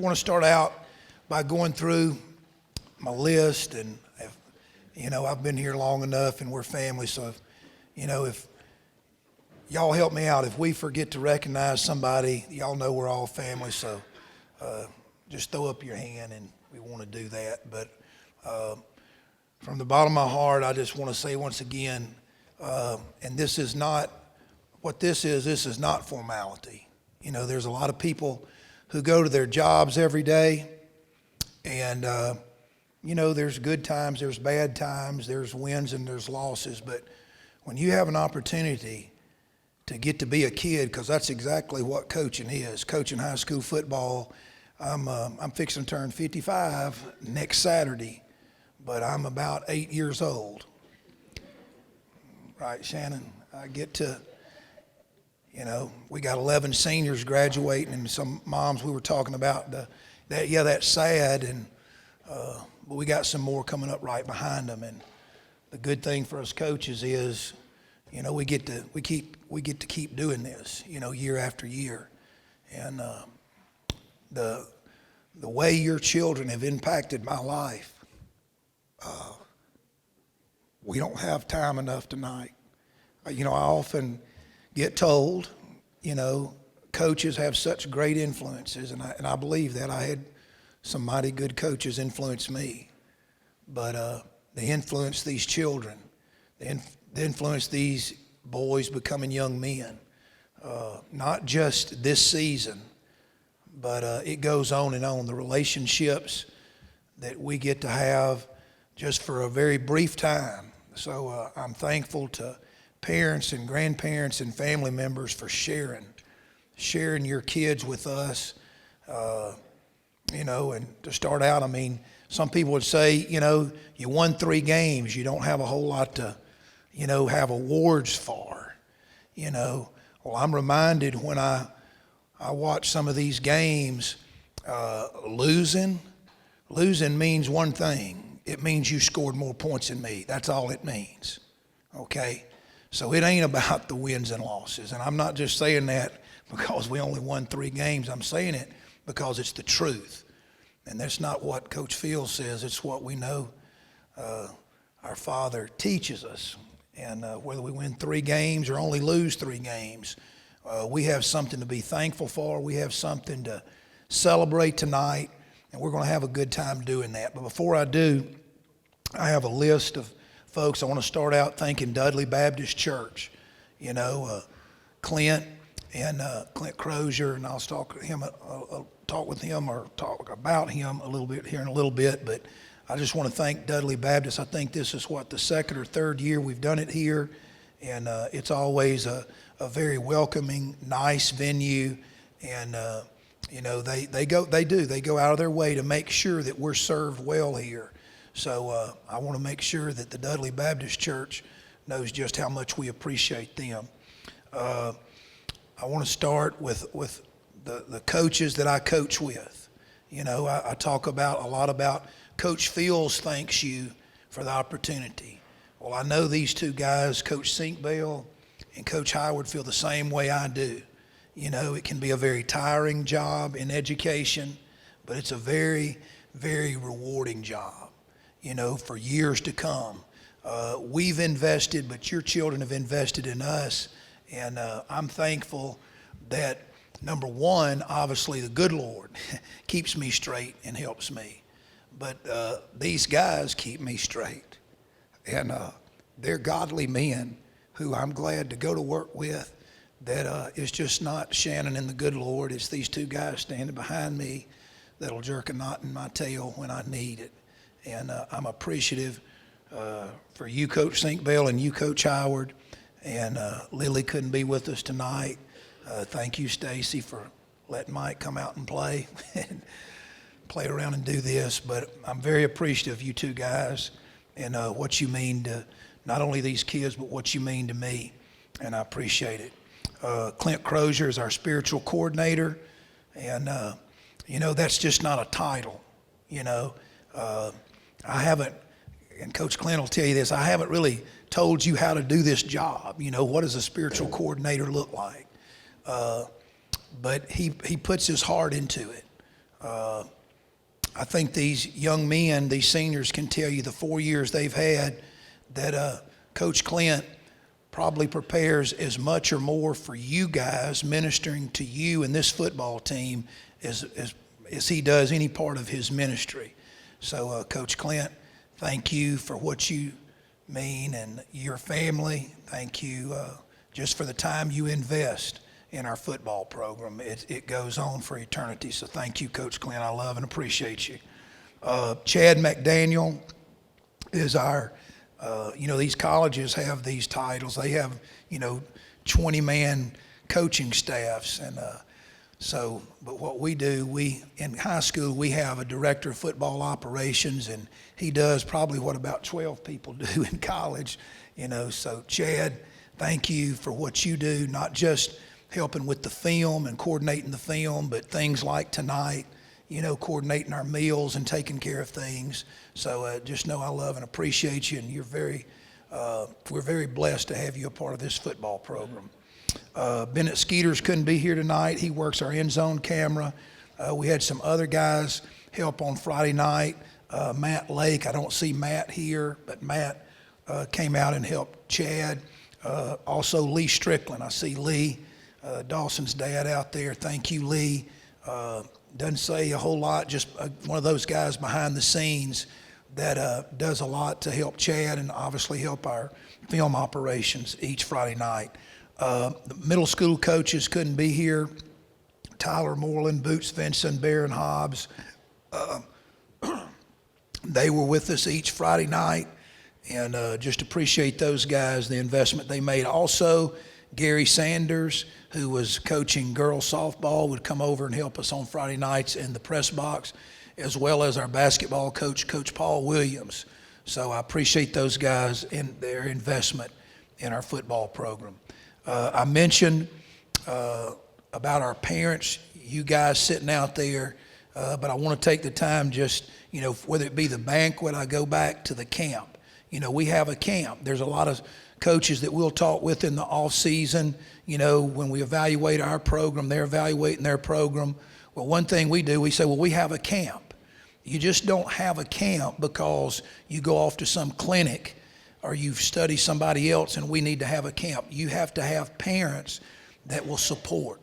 want to start out by going through my list, and I've been here long enough, and we're family. So, if y'all help me out, if we forget to recognize somebody, y'all know we're all family. So, just throw up your hand, and we want to do that. But from the bottom of my heart, I just want to say once again, and this is not what this is. This is not formality. There's a lot of people who go to their jobs every day, and there's good times, there's bad times, there's wins and there's losses. But when you have an opportunity to get to be a kid, because that's exactly what coaching is, coaching high school football. I'm fixing to turn 55 next Saturday, but I'm about 8 years old. Right, Shannon? I get to, we got 11 seniors graduating, and some moms we were talking about. That's sad, and but we got some more coming up right behind them. And the good thing for us coaches is, we get to keep doing this, year after year. And the way your children have impacted my life, we don't have time enough tonight. I often get told, coaches have such great influences, and I believe that. I had some mighty good coaches influence me, but they influence these children. They influence these boys becoming young men, not just this season, but it goes on and on. The relationships that we get to have just for a very brief time. So I'm thankful to parents and grandparents and family members for sharing your kids with us. And to start out, some people would say, you won 3 games. You don't have a whole lot to, have awards for. Well, I'm reminded when I watch some of these games, losing means one thing. It means you scored more points than me. That's all it means. Okay? So it ain't about the wins and losses. And I'm not just saying that because we only won 3 games. I'm saying it because it's the truth. And that's not what Coach Field says. It's what we know our Father teaches us. And whether we win 3 games or only lose 3 games, we have something to be thankful for. We have something to celebrate tonight, and we're going to have a good time doing that. But before I do, I have a list of folks. I want to start out thanking Dudley Baptist Church. Clint and Clint Crozier, and I'll talk with him about him a little bit here in a little bit. But I just want to thank Dudley Baptist. I think this is the 2nd or 3rd year we've done it here, and it's always a very welcoming, nice venue. And they go out of their way to make sure that we're served well here. So I want to make sure that the Dudley Baptist Church knows just how much we appreciate them. I want to start with the coaches that I coach with. I talk a lot about Coach Fields thanks you for the opportunity. Well, I know these 2 guys, Coach Sinkbell and Coach Howard, feel the same way I do. It can be a very tiring job in education, but it's a very, very rewarding job, for years to come. We've invested, but your children have invested in us, and I'm thankful that, number one, obviously the good Lord keeps me straight and helps me. But these guys keep me straight. And they're godly men who I'm glad to go to work with. That it's just not Shannon and the good Lord. It's these 2 guys standing behind me that'll jerk a knot in my tail when I need it. And I'm appreciative for you, Coach Sinkbell, and you, Coach Howard. And Lily couldn't be with us tonight. Thank you, Stacy, for letting Mike come out and play and play around and do this. But I'm very appreciative of you 2 guys and what you mean to not only these kids, but what you mean to me. And I appreciate it. Clint Crozier is our spiritual coordinator. And, that's just not a title. I haven't, and Coach Clint will tell you this, I haven't really told you how to do this job. What does a spiritual coordinator look like? But he puts his heart into it. I think these young men, these seniors, can tell you the 4 years they've had that Coach Clint probably prepares as much or more for you guys, ministering to you and this football team as he does any part of his ministry. So, Coach Clint, thank you for what you mean, and your family. Thank you just for the time you invest in our football program. It goes on for eternity. So thank you, Coach Clint. I love and appreciate you. Chad McDaniel is our, these colleges have these titles. They have, 20-man coaching staffs. And but what we do, in high school, we have a director of football operations, and he does probably what about 12 people do in college, So Chad, thank you for what you do, not just helping with the film and coordinating the film, but things like tonight, coordinating our meals and taking care of things. So just know I love and appreciate you, and we're very blessed to have you a part of this football program. Bennett Skeeters couldn't be here tonight. He works our end zone camera. We had some other guys help on Friday night. Matt Lake, I don't see Matt here, but Matt came out and helped Chad. Also Lee Strickland, I see Lee. Dawson's dad out there. Thank you, Lee. Doesn't say a whole lot, just one of those guys behind the scenes that does a lot to help Chad and obviously help our film operations each Friday night. The middle school coaches couldn't be here. Tyler Moreland, Boots Vinson, Barron Hobbs. They were with us each Friday night, and just appreciate those guys, the investment they made. Also, Gary Sanders, who was coaching girls softball, would come over and help us on Friday nights in the press box, as well as our basketball coach, Coach Paul Williams. So I appreciate those guys and their investment in our football program. I mentioned about our parents, you guys sitting out there, but I want to take the time just, whether it be the banquet, I go back to the camp. We have a camp. There's a lot of coaches that we'll talk with in the off season, when we evaluate our program, they're evaluating their program. Well, one thing we do, we say, well, we have a camp. You just don't have a camp because you go off to some clinic or you study somebody else and we need to have a camp. You have to have parents that will support,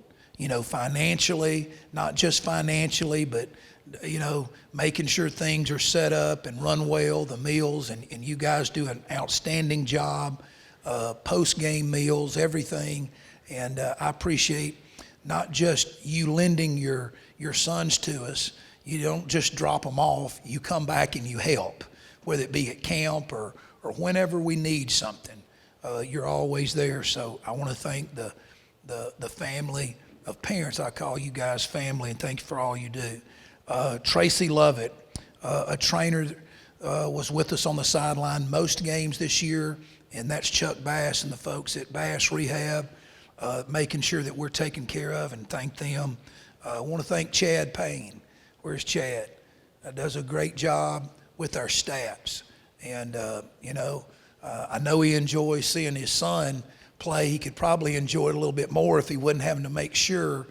financially, not just financially, but, making sure things are set up and run well, the meals, and you guys do an outstanding job, post-game meals, everything. And I appreciate not just you lending your sons to us. You don't just drop them off. You come back and you help, whether it be at camp or whenever we need something. You're always there. So I want to thank the family of parents. I call you guys family, and thank you for all you do. Tracy Lovett, a trainer, was with us on the sideline most games this year, and that's Chuck Bass and the folks at Bass Rehab, making sure that we're taken care of, and thank them. I want to thank Chad Payne. Where's Chad? Does a great job with our stats. And, I know he enjoys seeing his son play. He could probably enjoy it a little bit more if he wasn't having to make sure,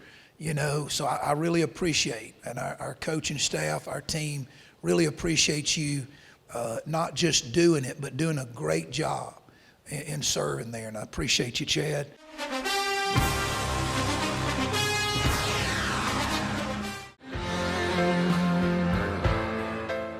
So I really appreciate, and our coaching staff, our team, really appreciates you not just doing it, but doing a great job in serving there. And I appreciate you, Chad.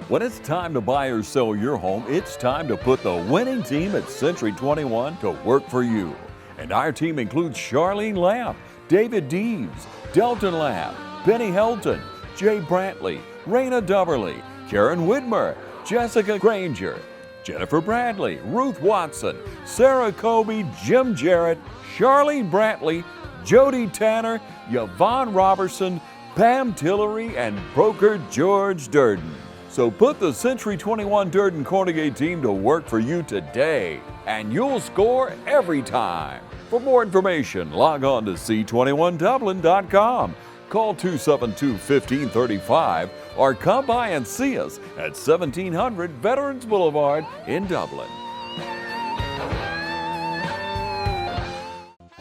When it's time to buy or sell your home, it's time to put the winning team at Century 21 to work for you. And our team includes Charlene Lamb, David Deeves, Delton Lamb, Benny Helton, Jay Brantley, Raina Dubberly, Karen Widmer, Jessica Granger, Jennifer Bradley, Ruth Watson, Sarah Colby, Jim Jarrett, Charlene Brantley, Jody Tanner, Yvonne Robertson, Pam Tillery, and broker George Durden. So put the Century 21 Durden Cornegay team to work for you today, and you'll score every time. For more information, log on to c21dublin.com, call 272-1535, or come by and see us at 1700 Veterans Boulevard in Dublin.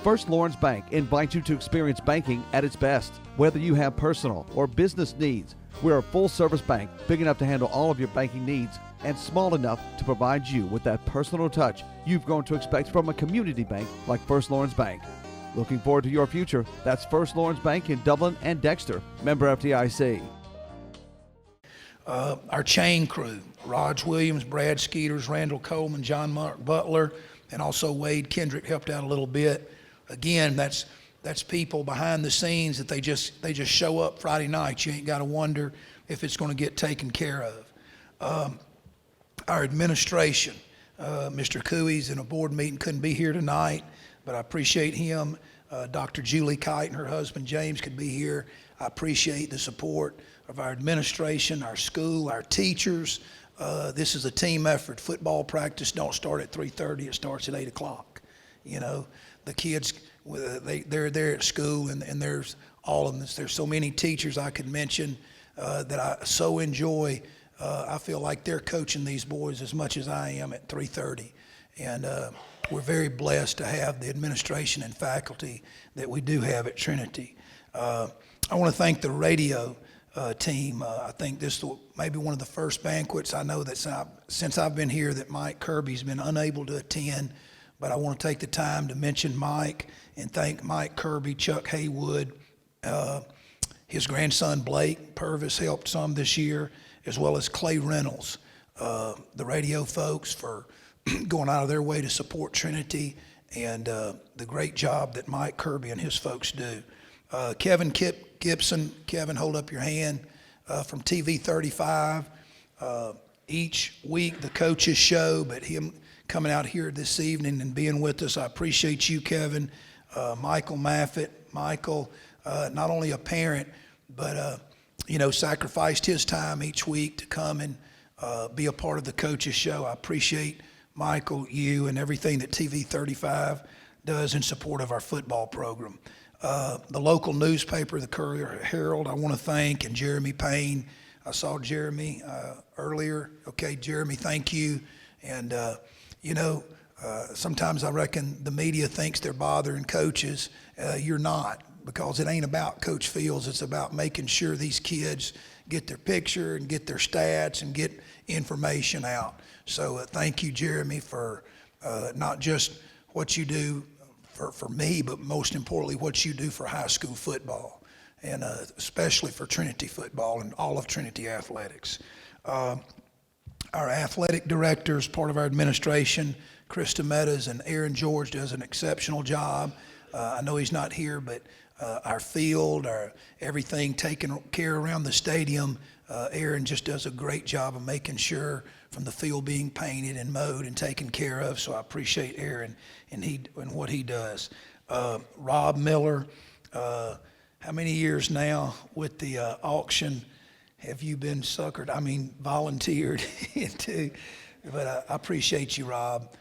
First Lawrence Bank invites you to experience banking at its best. Whether you have personal or business needs, we're a full-service bank big enough to handle all of your banking needs and small enough to provide you with that personal touch you've grown to expect from a community bank like First Lawrence Bank. Looking forward to your future. That's First Lawrence Bank in Dublin and Dexter. Member FDIC. Our chain crew, Raj Williams, Brad Skeeters, Randall Coleman, John Mark Butler, and also Wade Kendrick helped out a little bit. Again, that's people behind the scenes that they just show up Friday night. You ain't got to wonder if it's going to get taken care of. Our administration, Mr. Cooey's in a board meeting, couldn't be here tonight, but I appreciate him. Dr. Julie Kite and her husband James could be here. I appreciate the support of our administration, our school, our teachers. This is a team effort. Football practice don't start at 3:30. It starts at 8 o'clock. You know, the kids, they're there at school, and there's all of them. There's so many teachers I could mention that I so enjoy. I feel like they're coaching these boys as much as I am at 3:30. And we're very blessed to have the administration and faculty that we do have at Trinity. I want to thank the radio team. I think this may be one of the first banquets I know that since I've been here that Mike Kirby's been unable to attend, but I want to take the time to mention Mike and thank Mike Kirby, Chuck Haywood, his grandson Blake Purvis helped some this year, as well as Clay Reynolds, the radio folks for going out of their way to support Trinity, and the great job that Mike Kirby and his folks do. Kevin Gibson, Kevin, hold up your hand, from TV 35. Each week the coaches show, but him coming out here this evening and being with us, I appreciate you, Kevin. Michael Maffett, Michael, not only a parent, but sacrificed his time each week to come and be a part of the coaches show. I appreciate Michael, you, and everything that TV 35 does in support of our football program. The local newspaper, the Courier Herald, I want to thank, and Jeremy Payne. I saw Jeremy earlier. Okay, Jeremy, thank you. And, sometimes I reckon the media thinks they're bothering coaches. You're not, because it ain't about Coach Fields. It's about making sure these kids get their picture and get their stats and get information out. So thank you, Jeremy, for not just what you do for me, but most importantly, what you do for high school football, and especially for Trinity football and all of Trinity athletics. Our athletic directors, part of our administration, Krista Meadows and Aaron George, does an exceptional job. I know he's not here, but our field, everything taken care around the stadium, Aaron just does a great job of making sure from the field being painted and mowed and taken care of. So I appreciate Aaron and what he does. Rob Miller, how many years now with the auction have you been suckered? I mean, volunteered into? But I appreciate you, Rob,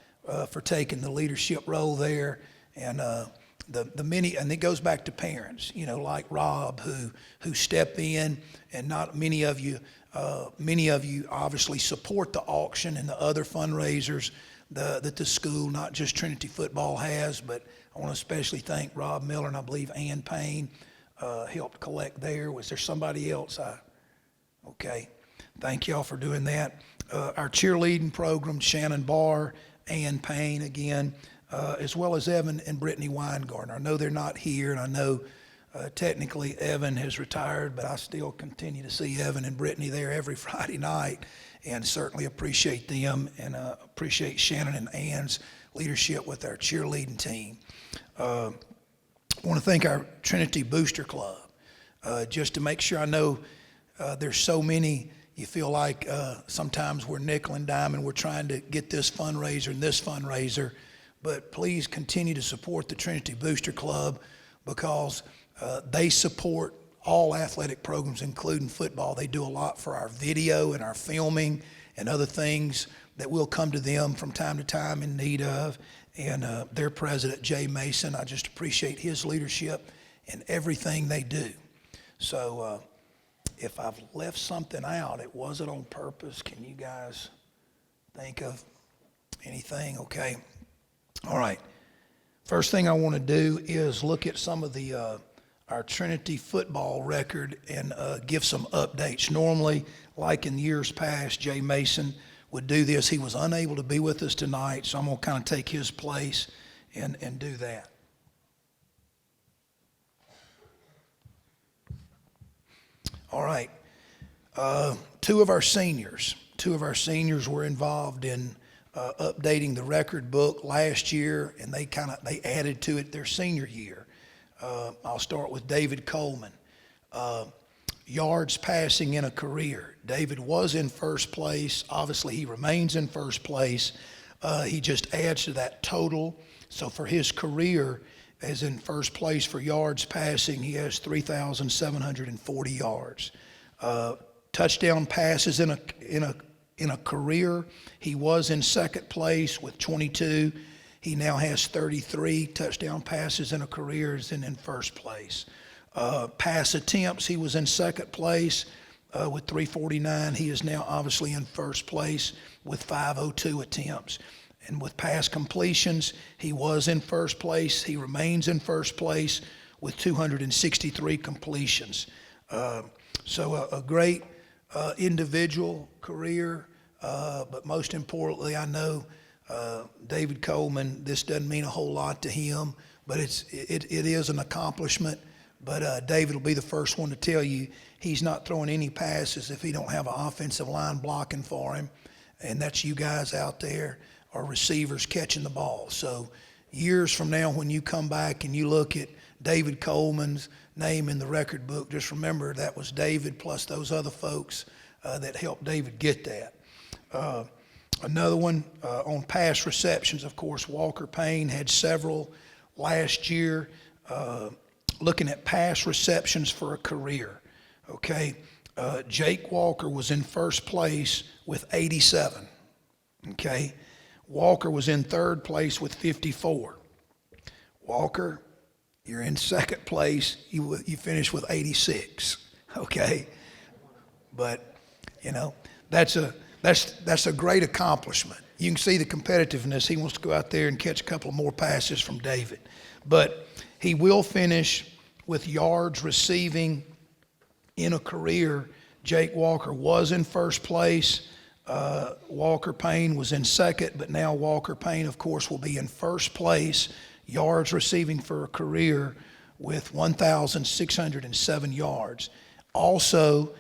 for taking the leadership role there, and the many, and it goes back to parents, like Rob, who step in, and not many of you obviously support the auction and the other fundraisers that the school, not just Trinity football, has. But I want to especially thank Rob Miller, and I believe Ann Payne helped collect there. Was there somebody else? Okay. Thank y'all for doing that. Our cheerleading program, Shannon Barr, Ann Payne again, as well as Evan and Brittany Weingartner. I know they're not here, and I know technically Evan has retired, but I still continue to see Evan and Brittany there every Friday night, and certainly appreciate them, and appreciate Shannon and Ann's leadership with our cheerleading team. I want to thank our Trinity Booster Club, just to make sure. I know there's so many. You feel like sometimes we're nickel and dime and we're trying to get this fundraiser and this fundraiser, but please continue to support the Trinity Booster Club, because they support all athletic programs, including football. They do a lot for our video and our filming and other things that will come to them from time to time in need of. And their president, Jay Mason, I just appreciate his leadership and everything they do. So if I've left something out, it wasn't on purpose. Can you guys think of anything? Okay. All right. First thing I want to do is look at some of the our Trinity football record and give some updates. Normally, like in years past, Jay Mason would do this. He was unable to be with us tonight, so I'm going to kind of take his place and do that. All right. Two of our seniors were involved in updating the record book last year, and they added to it their senior year. I'll start with David Coleman. Yards passing in a career. David was in first place. Obviously, he remains in first place. He just adds to that total. So for his career, as in first place for yards passing, he has 3,740 yards. Touchdown passes in a career, he was in second place with 22. He now has 33 touchdown passes in a career, is in first place. Pass attempts, he was in second place with 349. He is now obviously in first place with 502 attempts. And with pass completions, he was in first place. He remains in first place with 263 completions. So a great individual career, but most importantly, I know David Coleman, this doesn't mean a whole lot to him, but it is an accomplishment. But David will be the first one to tell you he's not throwing any passes if he don't have an offensive line blocking for him, and that's you guys out there, or receivers catching the ball. So years from now, when you come back and you look at David Coleman's name in the record book, just remember that was David plus those other folks that helped David get that. Another one on pass receptions, of course, Walker Payne had several last year. Looking at pass receptions for a career, okay? Jake Walker was in first place with 87, okay? Walker was in third place with 54. Walker, you're in second place. You finished with 86, okay? But, you know, that's a great accomplishment. You can see the competitiveness. He wants to go out there and catch a couple more passes from David. But he will finish with yards receiving in a career. Jake Walker was in first place. Walker Payne was in second, but now Walker Payne, of course, will be in first place, yards receiving for a career with 1,607 yards. Also,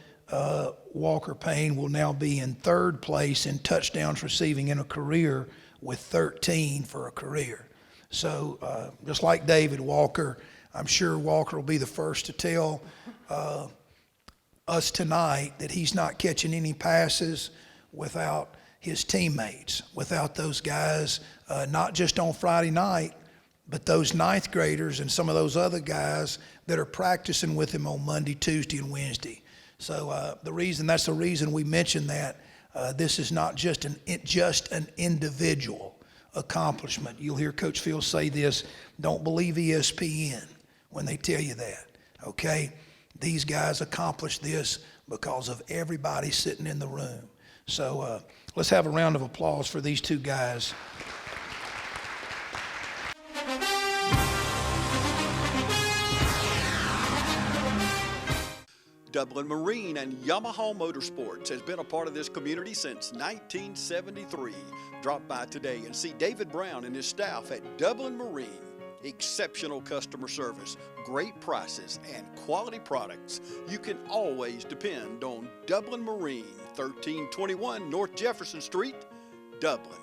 Walker Payne will now be in third place in touchdowns receiving in a career with 13 for a career. So just like David Walker, I'm sure Walker will be the first to tell us tonight that he's not catching any passes without his teammates, without those guys, not just on Friday night, but those ninth graders and some of those other guys that are practicing with him on Monday, Tuesday, and Wednesday. So that's the reason we mentioned that. This is not just an individual accomplishment. You'll hear Coach Phil say this, don't believe ESPN when they tell you that, okay? These guys accomplished this because of everybody sitting in the room. So let's have a round of applause for these two guys. Dublin Marine and Yamaha Motorsports has been a part of this community since 1973. Drop by today and see David Brown and his staff at Dublin Marine. Exceptional customer service, great prices, and quality products. You can always depend on Dublin Marine, 1321 North Jefferson Street, Dublin.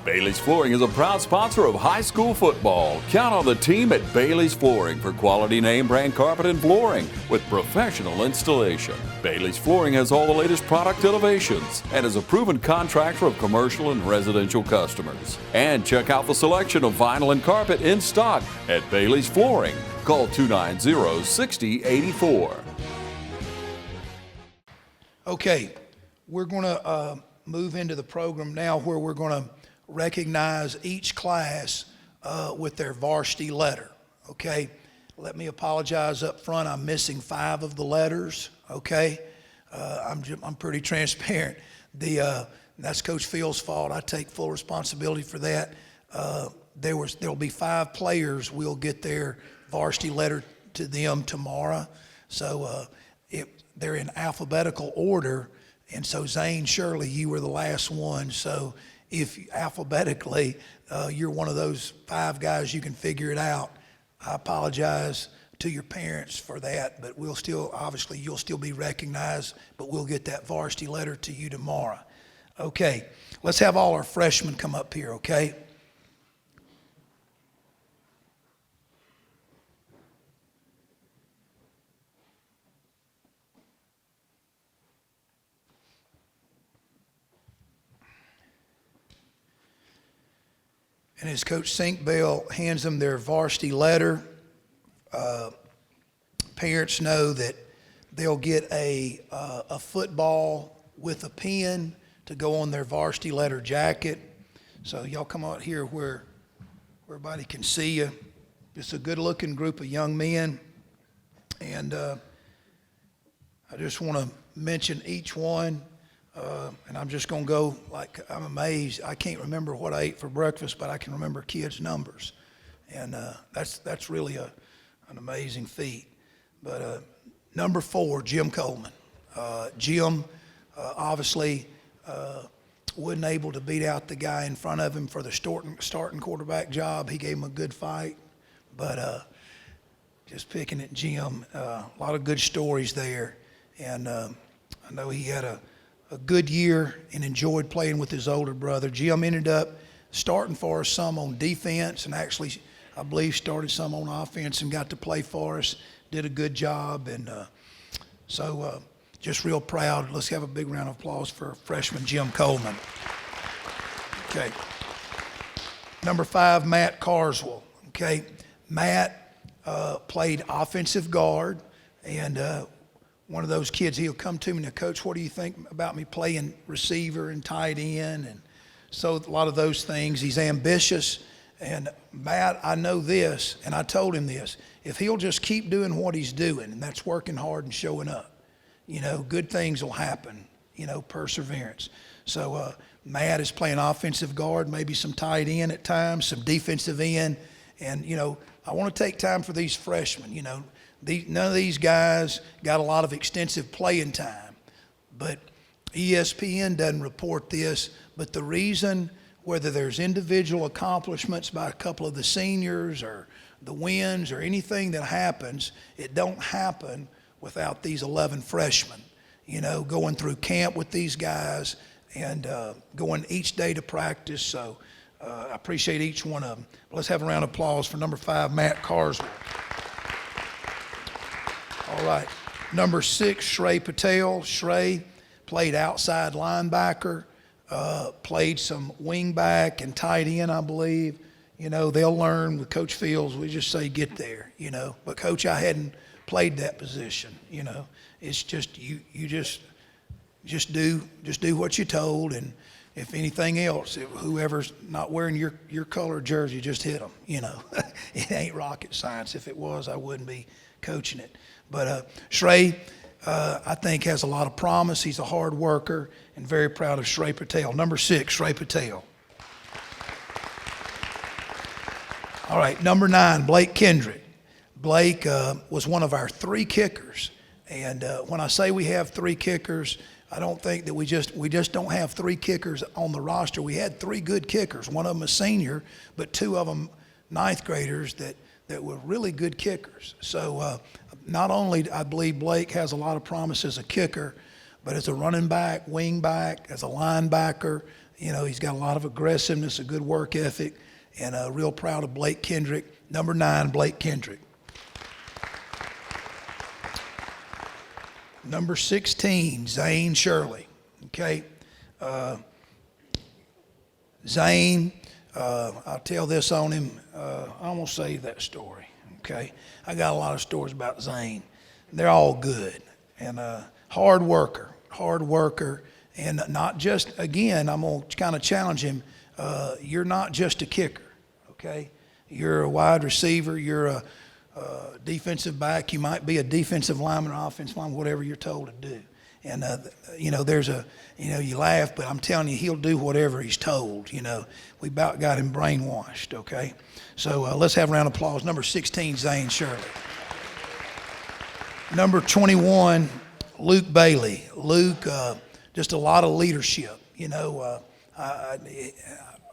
Bailey's Flooring is a proud sponsor of high school football. Count on the team at Bailey's Flooring for quality name brand carpet and flooring with professional installation. Bailey's Flooring has all the latest product innovations and is a proven contractor of commercial and residential customers. And check out the selection of vinyl and carpet in stock at Bailey's Flooring. Call 290-6084. Okay, we're going to move into the program now where we're going to recognize each class with their varsity letter, okay? Let me apologize up front. I'm missing 5 of the letters, okay? I'm pretty transparent. and that's Coach Phil's fault. I take full responsibility for that. There'll be 5 players. We'll get their varsity letter to them tomorrow. So they're in alphabetical order, and so Zane, Shirley, you were the last one. So if alphabetically you're one of those 5 guys, you can figure it out. I apologize to your parents for that, but we'll still, obviously, you'll still be recognized, but we'll get that varsity letter to you tomorrow. Okay, let's have all our freshmen come up here, okay? And as Coach Sinkbell hands them their varsity letter, parents know that they'll get a football with a pin to go on their varsity letter jacket. So y'all come out here where everybody can see you. It's a good-looking group of young men. And I just want to mention each one. And I'm just going to go like I'm amazed. I can't remember what I ate for breakfast, but I can remember kids' numbers. And that's really an amazing feat. But number 4, Jim Coleman. Jim obviously wasn't able to beat out the guy in front of him for the starting quarterback job. He gave him a good fight. But just picking at Jim, a lot of good stories there. And I know he had a good year and enjoyed playing with his older brother. Jim ended up starting for us some on defense, and actually, I believe, started some on offense and got to play for us. Did a good job, and so just real proud. Let's have a big round of applause for freshman Jim Coleman. Okay. Number 5, Matt Carswell. Okay. Matt played offensive guard, and one of those kids, he'll come to me and, Coach, what do you think about me playing receiver and tight end? And so a lot of those things. He's ambitious. And Matt, I know this, and I told him this, if he'll just keep doing what he's doing, and that's working hard and showing up, good things will happen, perseverance. So Matt is playing offensive guard, maybe some tight end at times, some defensive end. And, I want to take time for these freshmen, none of these guys got a lot of extensive playing time, but ESPN doesn't report this. But the reason, whether there's individual accomplishments by a couple of the seniors or the wins or anything that happens, it don't happen without these 11 freshmen, going through camp with these guys and going each day to practice. So I appreciate each one of them. Let's have a round of applause for number 5, Matt Carswell. All right. Number 6, Shrey Patel. Shrey played outside linebacker, played some wing back and tight end, I believe. They'll learn with Coach Fields. We just say get there, But, Coach, I hadn't played that position, It's just you just do what you're told, and if anything else, whoever's not wearing your color jersey, just hit them, It ain't rocket science. If it was, I wouldn't be coaching it. But Shrey, I think, has a lot of promise. He's a hard worker, and very proud of Shrey Patel. Number 6, Shrey Patel. All right, number 9, Blake Kendrick. Blake was one of our 3 kickers. And when I say we have 3 kickers, I don't think that we just don't have 3 kickers on the roster. We had 3 good kickers. One of them a senior, but 2 of them 9th graders that were really good kickers. So not only I believe Blake has a lot of promise as a kicker, but as a running back, wing back, as a linebacker, he's got a lot of aggressiveness, a good work ethic, and real proud of Blake Kendrick. Number 9, Blake Kendrick. Number 16, Zane Shirley. Okay. Zane, I'll tell this on him. I'm going to save that story. Okay. I got a lot of stories about Zane. They're all good. And hard worker. And not just, again, I'm going to kind of challenge him. You're not just a kicker. Okay. You're a wide receiver. You're a defensive back. You might be a defensive lineman or offensive lineman, whatever you're told to do. And, there's you laugh, but I'm telling you, he'll do whatever he's told. We about got him brainwashed, okay? So let's have a round of applause. Number 16, Zane Shirley. Number 21, Luke Bailey. Luke, just a lot of leadership.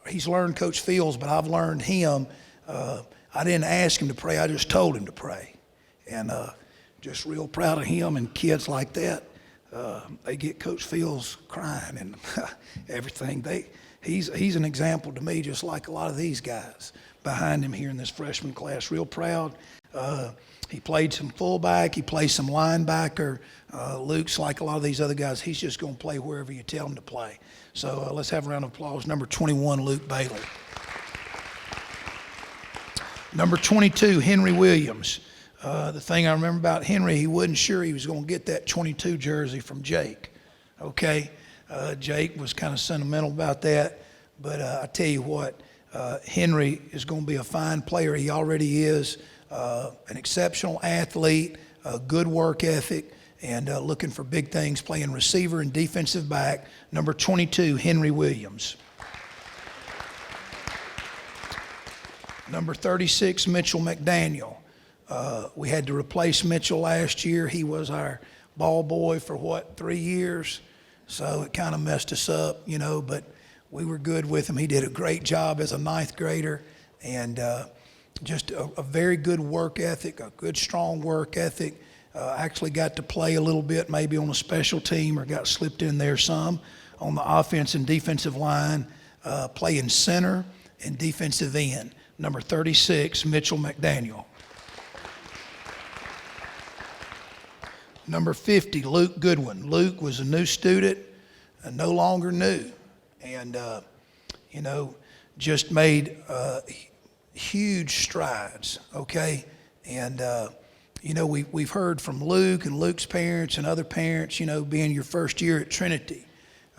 He's learned Coach Fields, but I've learned him. I didn't ask him to pray, I just told him to pray. And just real proud of him and kids like that. They get Coach Fields crying and everything. He's an example to me, just like a lot of these guys behind him here in this freshman class. Real proud. He played some fullback. He played some linebacker. Luke's like a lot of these other guys. He's just going to play wherever you tell him to play. So let's have a round of applause. Number 21, Luke Bailey. Number 22, Henry Williams. The thing I remember about Henry, he wasn't sure he was going to get that 22 jersey from Jake. Okay? Jake was kind of sentimental about that. But I tell you what, Henry is going to be a fine player. He already is. An exceptional athlete, a good work ethic, and looking for big things, playing receiver and defensive back. Number 22, Henry Williams. Number 36, Mitchell McDaniel. We had to replace Mitchell last year. He was our ball boy for 3 years? So it kind of messed us up, but we were good with him. He did a great job as a ninth grader, and just a very good work ethic, a good strong work ethic. Actually got to play a little bit maybe on a special team, or got slipped in there some on the offense and defensive line, playing center and defensive end. Number 36, Mitchell McDaniel. Number 50, Luke Goodwin. Luke was a new student, no longer new, and just made huge strides, okay? And we've heard from Luke and Luke's parents and other parents, being your first year at Trinity,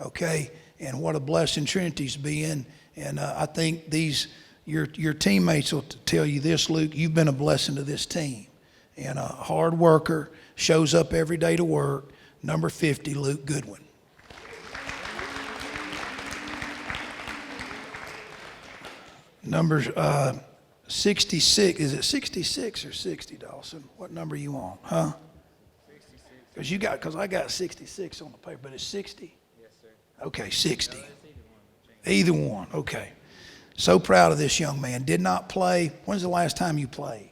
okay? And what a blessing Trinity's been. And I think your teammates will tell you this, Luke, you've been a blessing to this team. And a hard worker, shows up every day to work. Number 50, Luke Goodwin. Number 66, is it 66 or 60, Dawson? What number are you on, huh? 66. Because I got 66 on the paper, but it's 60? Yes, sir. Okay, 60. No, either one, okay. So proud of this young man. Did not play. When's the last time you played?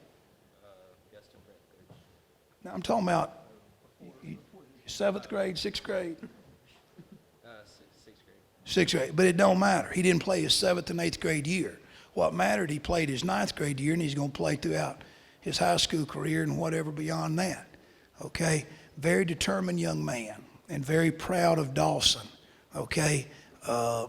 Now I'm talking about 7th grade, 6th grade? 6th grade. 6th grade, but it don't matter. He didn't play his 7th and 8th grade year. What mattered, he played his 9th grade year, and he's going to play throughout his high school career and whatever beyond that. Okay? Very determined young man, and very proud of Dawson. Okay?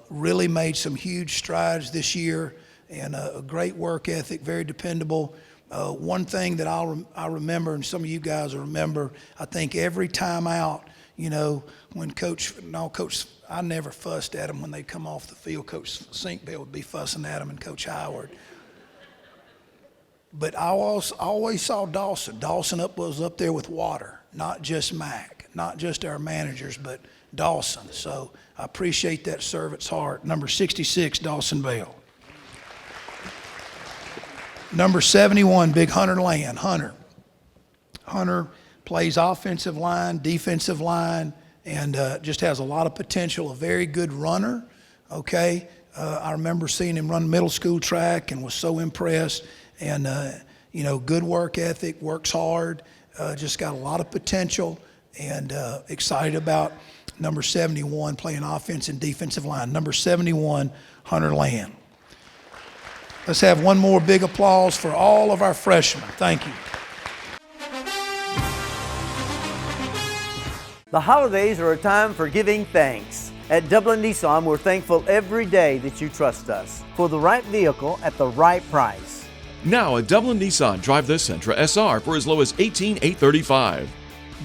Really made some huge strides this year, and a great work ethic, very dependable. One thing that I remember, and some of you guys will remember, I think every time out, when Coach, I never fussed at them when they come off the field. Coach Sinkbill would be fussing at them, and Coach Howard. But I always saw Dawson. Dawson was up there with Water, not just Mac, not just our managers, but Dawson. So I appreciate that servant's heart. Number 66, Dawson Bell. Number 71, Big Hunter Land. Hunter plays offensive line, defensive line, and just has a lot of potential. A very good runner, okay? I remember seeing him run middle school track and was so impressed. And, good work ethic, works hard, just got a lot of potential, and excited about number 71 playing offense and defensive line. Number 71, Hunter Land. Let's have one more big applause for all of our freshmen. Thank you. The holidays are a time for giving thanks. At Dublin Nissan, we're thankful every day that you trust us for the right vehicle at the right price. Now at Dublin Nissan, drive the Sentra SR for as low as $18,835.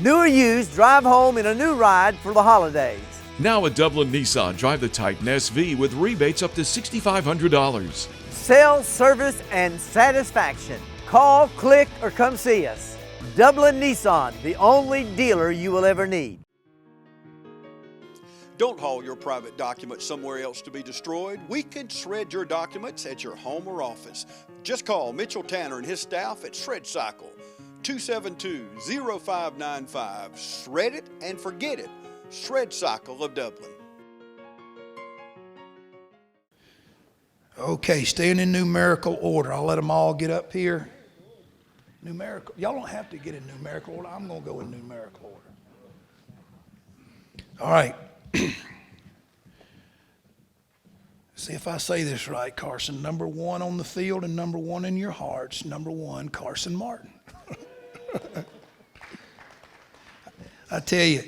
New or used, drive home in a new ride for the holidays. Now at Dublin Nissan, drive the Titan SV with rebates up to $6,500. Sales, service, and satisfaction. Call, click, or come see us. Dublin Nissan, the only dealer you will ever need. Don't haul your private documents somewhere else to be destroyed. We can shred your documents at your home or office. Just call Mitchell Tanner and his staff at Shred Cycle, 272-0595. Shred it and forget it. Shred Cycle of Dublin. Okay, staying in numerical order. I'll let them all get up here. Numerical. Y'all don't have to get in numerical order. I'm going to go in numerical order. All right. See if I say this right, Carson. Number one on the field and number one in your hearts. Number one, Carson Martin. I tell you,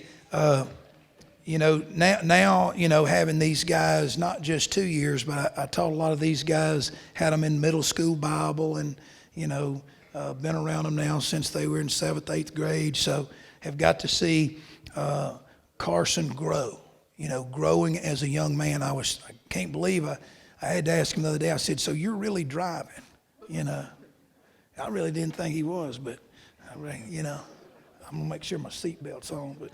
now, having these guys, not just 2 years, but I taught a lot of these guys, had them in middle school Bible and, been around them now since they were in 7th, 8th grade. So have got to see Carson grow, growing as a young man. I can't believe I had to ask him the other day. I said, so you're really driving? I really didn't think he was, but, I'm going to make sure my seatbelt's on. But,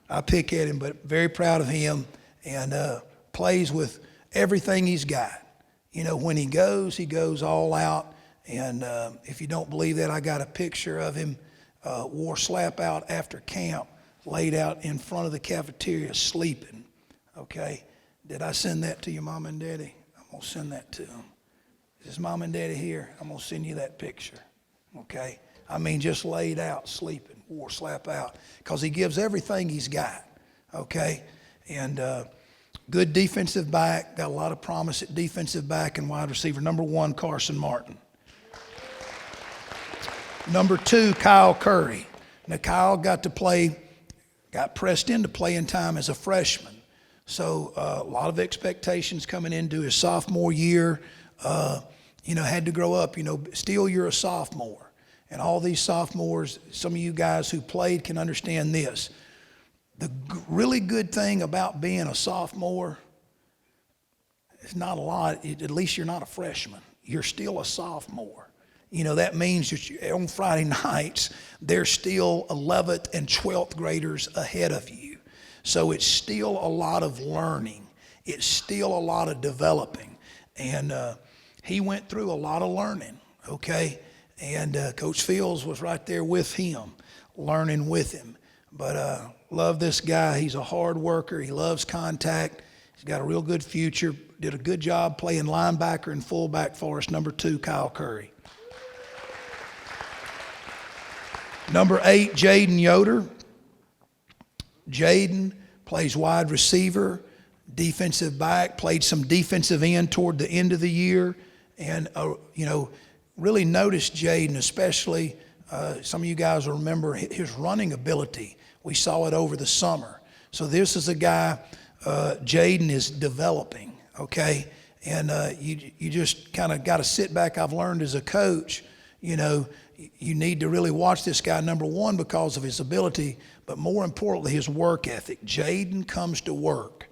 I pick at him, but very proud of him, and plays with everything he's got. When he goes all out. And if you don't believe that, I got a picture of him, wore slap out after camp, laid out in front of the cafeteria sleeping. Okay? Did I send that to your mom and daddy? I'm going to send that to them. Is mom and daddy here? I'm going to send you that picture. Okay? I mean, just laid out sleeping, wore slap out, because he gives everything he's got. Okay? And good defensive back, got a lot of promise at defensive back and wide receiver. Number one, Carson Martin. Number two, Kyle Curry. Now, Kyle got pressed into playing time as a freshman. So a lot of expectations coming into his sophomore year. Had to grow up. Still you're a sophomore. And all these sophomores, some of you guys who played can understand this. The really good thing about being a sophomore is not a lot. At least you're not a freshman. You're still a sophomore. That means that on Friday nights, there's still 11th and 12th graders ahead of you. So it's still a lot of learning. It's still a lot of developing. And he went through a lot of learning, okay? And Coach Fields was right there with him, learning with him. But love this guy. He's a hard worker. He loves contact. He's got a real good future. Did a good job playing linebacker and fullback for us. Number two, Kyle Curry. Number 8, Jaden Yoder. Jaden plays wide receiver, defensive back, played some defensive end toward the end of the year. And, really noticed Jaden, especially some of you guys will remember his running ability. We saw it over the summer. So this is a guy Jaden is developing, okay? And you just kind of got to sit back. I've learned as a coach, you need to really watch this guy, number one, because of his ability, but more importantly, his work ethic. Jaden comes to work.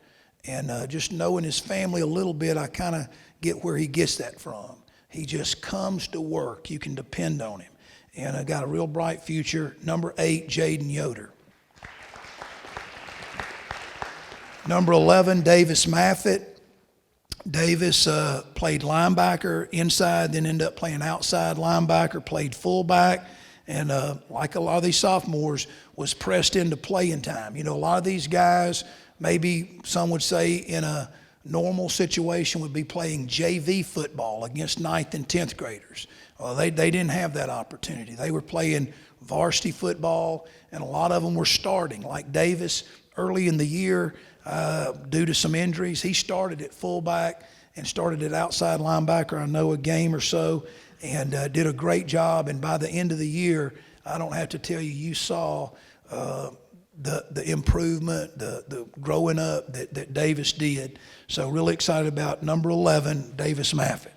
And just knowing his family a little bit, I kind of get where he gets that from. He just comes to work. You can depend on him. And I got a real bright future. Number 8, Jaden Yoder. Number 11, Davis Maffett. Davis played linebacker inside, then ended up playing outside linebacker, played fullback, and like a lot of these sophomores, was pressed into playing time. A lot of these guys, maybe some would say in a normal situation, would be playing JV football against 9th and 10th graders. They didn't have that opportunity. They were playing varsity football, and a lot of them were starting. Like Davis, early in the year, due to some injuries, he started at fullback and started at outside linebacker, I know, a game or so, and did a great job. And by the end of the year, I don't have to tell you, you saw the improvement, the growing up that Davis did. So really excited about number 11, Davis Maffett.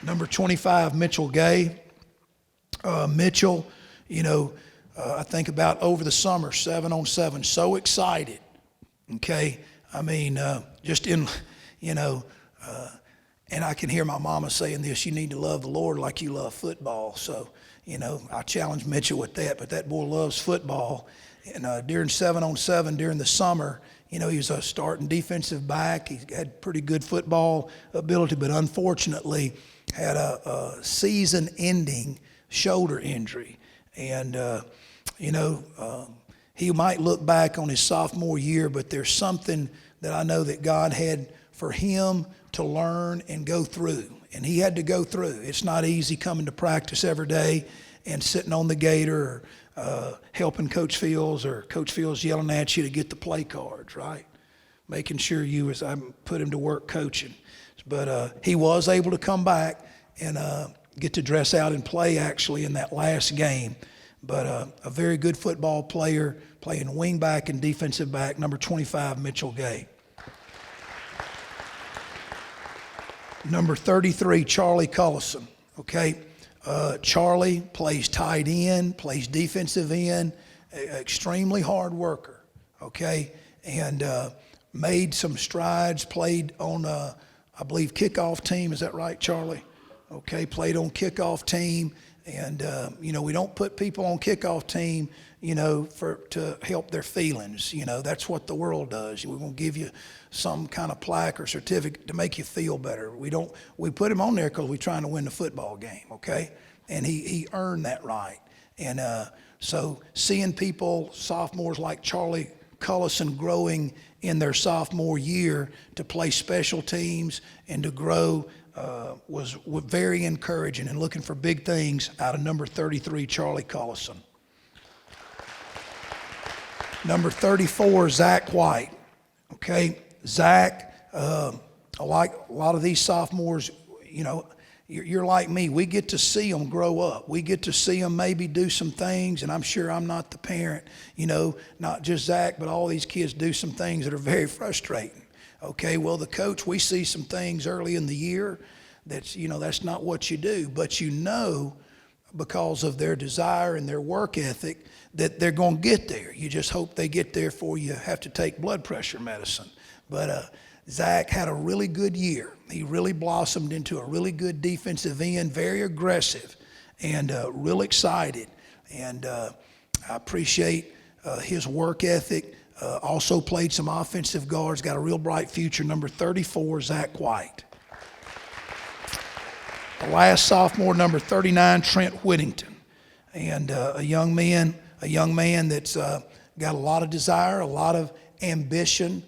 Number 25, Mitchell Gay. Mitchell, I think about over the summer, 7-on-7, so excited, okay? I mean, and I can hear my mama saying this, you need to love the Lord like you love football. So, I challenged Mitchell with that, but that boy loves football. And during 7-on-7 during the summer, he was a starting defensive back. He had pretty good football ability, but unfortunately had a season-ending shoulder injury. And, he might look back on his sophomore year, but there's something that I know that God had for him to learn and go through. And he had to go through. It's not easy coming to practice every day and sitting on the gator or helping Coach Fields, or Coach Fields yelling at you to get the play cards, right? Making sure I put him to work coaching. But he was able to come back and get to dress out and play actually in that last game. But a very good football player, playing wing back and defensive back, number 25, Mitchell Gay. Number 33, Charlie Cullison, okay? Charlie plays tight end, plays defensive end, extremely hard worker, okay? And made some strides, played on, I believe, kickoff team. Is that right, Charlie? Okay, played on kickoff team. And, we don't put people on kickoff team, to help their feelings. That's what the world does. We're going to give you some kind of plaque or certificate to make you feel better. We put him on there because we're trying to win the football game, okay? And he earned that right. And so seeing people, sophomores like Charlie Cullison, growing in their sophomore year to play special teams and to grow was very encouraging, and looking for big things out of number 33, Charlie Cullison. Number 34, Zach White. Okay, Zach, like a lot of these sophomores, you're like me. We get to see them grow up. We get to see them maybe do some things, and I'm sure I'm not the parent, not just Zach, but all these kids do some things that are very frustrating. Okay, well, the coach, we see some things early in the year that's not what you do, but because of their desire and their work ethic that they're going to get there. You just hope they get there before you have to take blood pressure medicine. But Zach had a really good year. He really blossomed into a really good defensive end, very aggressive, and real excited. And I appreciate his work ethic. Also played some offensive guards, got a real bright future. Number 34, Zach White. The last sophomore, number 39, Trent Whittington. And a young man that's got a lot of desire, a lot of ambition.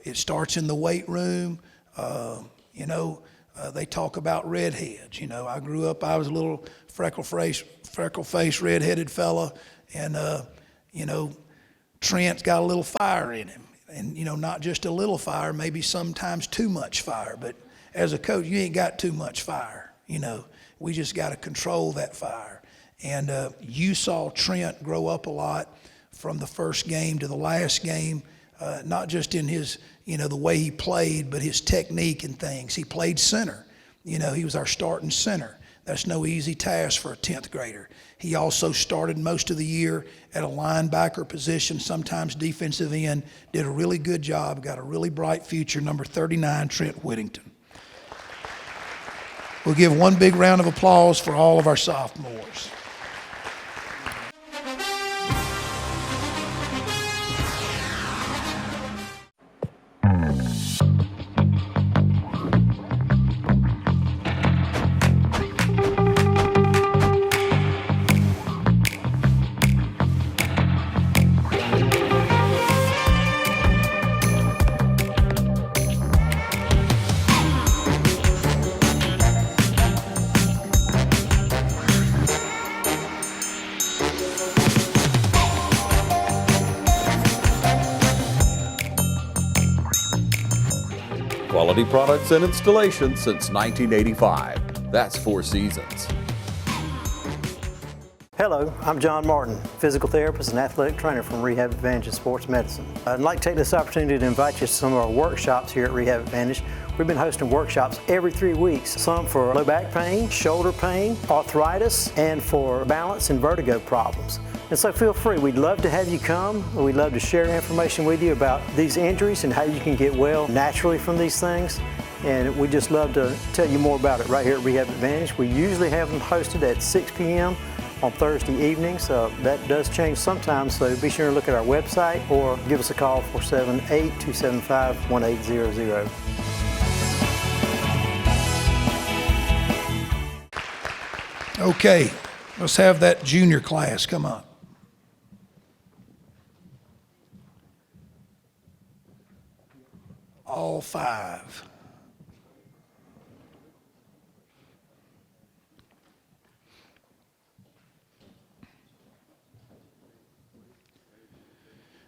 It starts in the weight room. They talk about redheads. I grew up, I was a little freckle-faced, redheaded fella. And, Trent's got a little fire in him. And, not just a little fire, maybe sometimes too much fire. But as a coach, you ain't got too much fire. We just got to control that fire. And you saw Trent grow up a lot from the first game to the last game, not just in his, the way he played, but his technique and things. He played center. He was our starting center. That's no easy task for a 10th grader. He also started most of the year at a linebacker position, sometimes defensive end, did a really good job, got a really bright future. Number 39, Trent Whittington. We'll give one big round of applause for all of our sophomores. Quality products and installations since 1985. That's 4 seasons. Hello, I'm John Martin, physical therapist and athletic trainer from Rehab Advantage in Sports Medicine. I'd like to take this opportunity to invite you to some of our workshops here at Rehab Advantage. We've been hosting workshops every 3 weeks, some for low back pain, shoulder pain, arthritis, and for balance and vertigo problems. And so feel free, we'd love to have you come. We'd love to share information with you about these injuries and how you can get well naturally from these things. and we just love to tell you more about it right here at Rehab Advantage. We usually have them hosted at 6 p.m. on Thursday evenings. That does change sometimes, so be sure to look at our website or give us a call 478-275-1800. Okay, let's have that junior class come up. All five.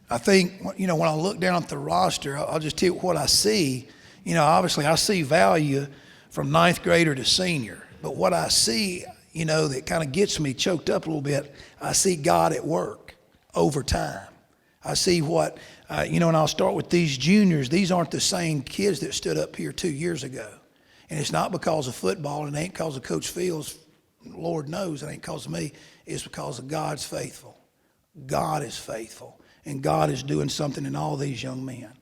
I think, when I look down at the roster, I'll just tell you what I see. Obviously I see value from ninth grader to senior. But what I see, that kind of gets me choked up a little bit, I see God at work over time. I see what, and I'll start with these juniors. These aren't the same kids that stood up here 2 years ago. And it's not because of football, and it ain't because of Coach Fields. Lord knows it ain't because of me. It's because of God's faithful. God is faithful. And God is doing something in all these young men.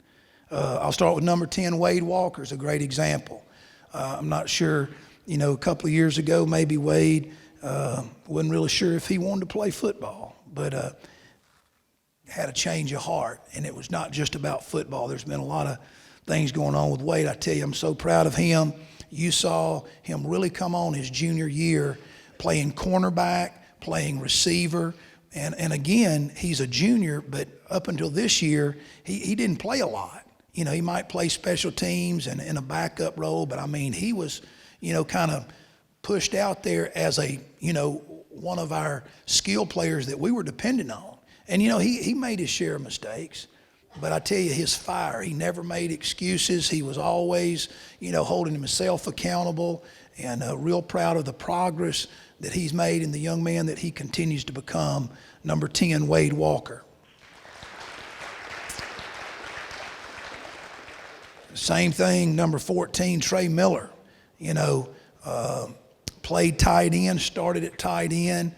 I'll start with number 10, Wade Walker is a great example. I'm not sure, a couple of years ago, maybe Wade wasn't really sure if he wanted to play football, but had a change of heart, and it was not just about football. There's been a lot of things going on with Wade. I tell you, I'm so proud of him. You saw him really come on his junior year, playing cornerback, playing receiver, and again, he's a junior, but up until this year, he didn't play a lot. He might play special teams and in a backup role, but he was, kind of pushed out there as a, one of our skill players that we were dependent on. And, he made his share of mistakes, but I tell you, his fire, he never made excuses. He was always, holding himself accountable, and real proud of the progress that he's made and the young man that he continues to become. Number 10, Wade Walker. Same thing, number 14, Trey Miller. Played tight end, started at tight end.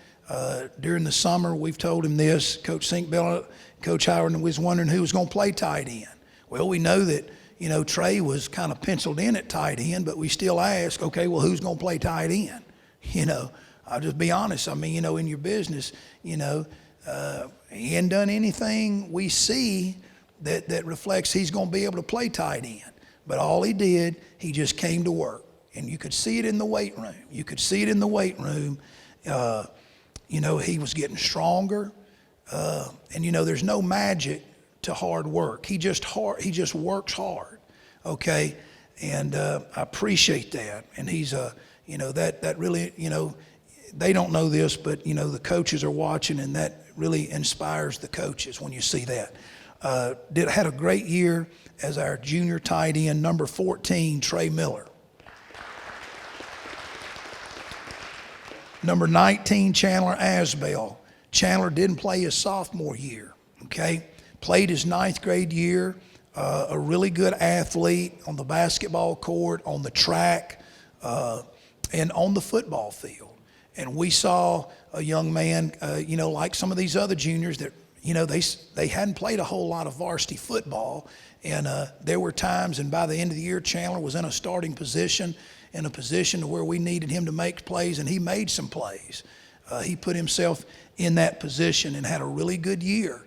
During the summer, we've told him this. Coach Sinkbell, Coach Howard was wondering who was going to play tight end. Well, we know that, Trey was kind of penciled in at tight end, but we still ask, okay, well, who's going to play tight end? I'll just be honest. In your business, he ain't done anything we see that reflects he's going to be able to play tight end. But all he did, he just came to work. And you could see it in the weight room. He was getting stronger. And there's no magic to hard work. He just works hard. Okay? And I appreciate that. And he's that really, they don't know this, but the coaches are watching, and that really inspires the coaches when you see that. Had a great year as our junior tight end, number 14, Trey Miller. Number 19, Chandler Asbell. Chandler didn't play his sophomore year, okay? Played his ninth grade year, a really good athlete on the basketball court, on the track, and on the football field. And we saw a young man, like some of these other juniors that, they hadn't played a whole lot of varsity football. And there were times, and by the end of the year, Chandler was in a starting position, in a position to where we needed him to make plays, and he made some plays. He put himself in that position and had a really good year,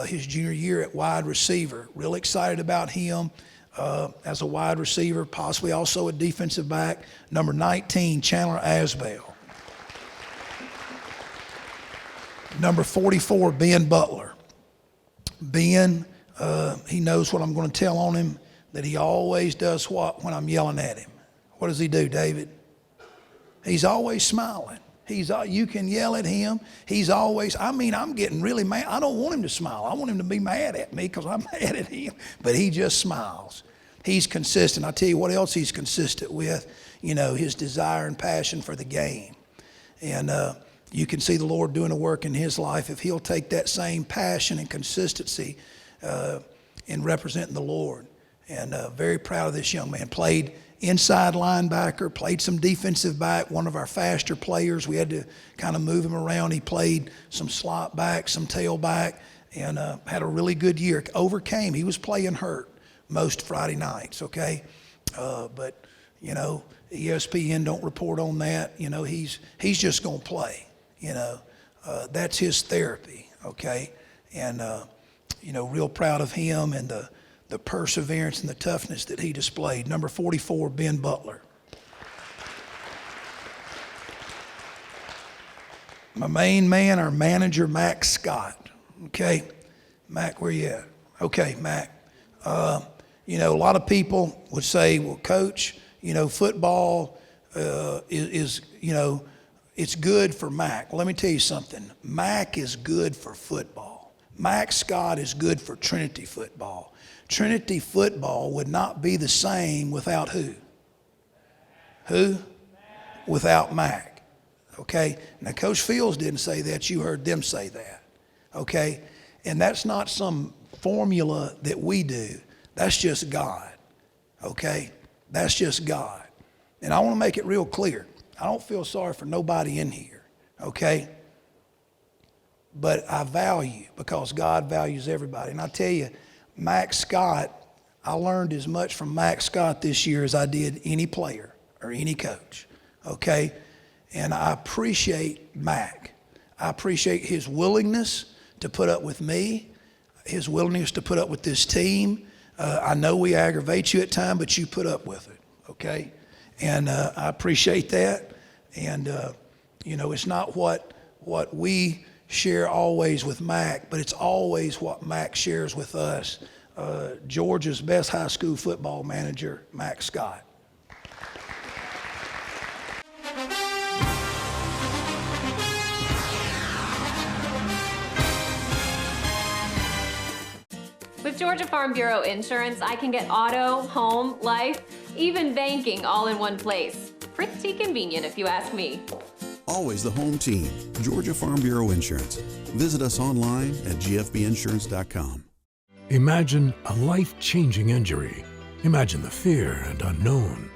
his junior year at wide receiver. Real excited about him as a wide receiver, possibly also a defensive back. Number 19, Chandler Asbell. Number 44, Ben Butler. Ben, he knows what I'm going to tell on him, that he always does what when I'm yelling at him. What does he do, David? He's always smiling. You can yell at him. He's always, I'm getting really mad. I don't want him to smile. I want him to be mad at me because I'm mad at him. But he just smiles. He's consistent. I'll tell you what else he's consistent with, his desire and passion for the game. And you can see the Lord doing a work in his life if he'll take that same passion and consistency in representing the Lord. And very proud of this young man. Played inside linebacker, played some defensive back, one of our faster players. We had to kind of move him around. He played some slot back, some tailback, and had a really good year. Overcame. He was playing hurt most Friday nights, okay? But, you know, ESPN don't report on that. You know, he's just going to play, you know. That's his therapy, okay? And, you know, real proud of him and the perseverance and the toughness that he displayed. Number 44, Ben Butler. My main man, our manager, Mac Scott. Okay, Mac, where you at? Okay, Mac. You know, a lot of people would say, well, Coach, you know, football is, you know, it's good for Mac. Well, let me tell you something. Mac is good for football. Mac Scott is good for Trinity football. Trinity football would not be the same without who? Who? Without Mac. Okay? Now, Coach Fields didn't say that. You heard them say that. Okay? And that's not some formula that we do. That's just God. Okay? That's just God. And I want to make it real clear. I don't feel sorry for nobody in here. Okay? But I value, because God values everybody. And I tell you, Mac Scott, I learned as much from Mac Scott this year as I did any player or any coach. Okay? And I appreciate Mac. I appreciate his willingness to put up with me, his willingness to put up with this team. I know we aggravate you at times, but you put up with it, okay? And I appreciate that. And, you know, it's not what we share always with Mac, but it's always what Mac shares with us. Georgia's best high school football manager, Mac Scott. With Georgia Farm Bureau Insurance, I can get auto, home, life, even banking all in one place. Pretty convenient if you ask me. Always the home team, Georgia Farm Bureau Insurance. Visit us online at gfbinsurance.com. Imagine a life-changing injury. Imagine the fear and unknown.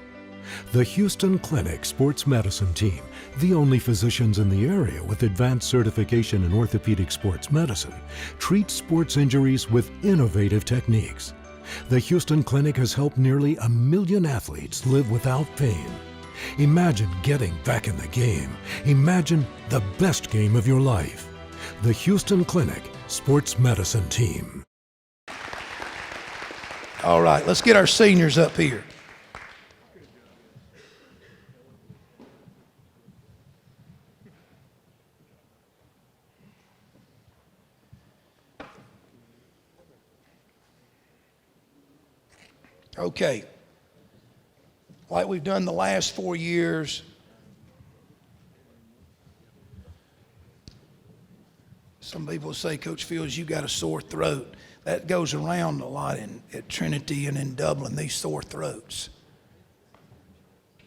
The Houston Clinic Sports Medicine Team, the only physicians in the area with advanced certification in orthopedic sports medicine, treats sports injuries with innovative techniques. The Houston Clinic has helped nearly 1 million athletes live without pain. Imagine getting back in the game. Imagine the best game of your life. The Houston Clinic Sports Medicine Team. All right, let's get our seniors up here. Okay, like we've done the last 4 years, some people say, Coach Fields, you got a sore throat. That goes around a lot at Trinity and in Dublin, these sore throats.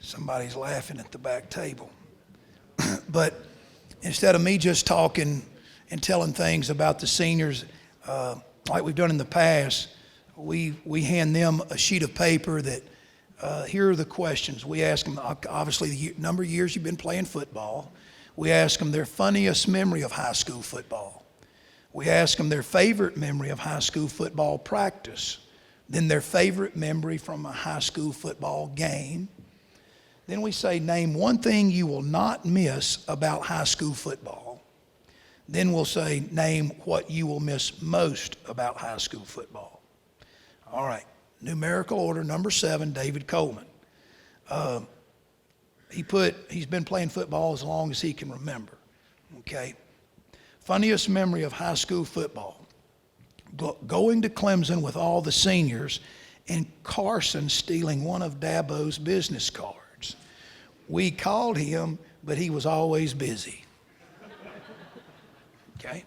Somebody's laughing at the back table. But instead of me just talking and telling things about the seniors like we've done in the past, we hand them a sheet of paper that here are the questions. We ask them, obviously, the number of years you've been playing football. We ask them their funniest memory of high school football. We ask them their favorite memory of high school football practice. Then their favorite memory from a high school football game. Then we say, name one thing you will not miss about high school football. Then we'll say, name what you will miss most about high school football. All right, numerical order, number 7, David Coleman. He's been playing football as long as he can remember, okay? Funniest memory of high school football, going to Clemson with all the seniors and Carson stealing one of Dabo's business cards. We called him, but he was always busy. Okay?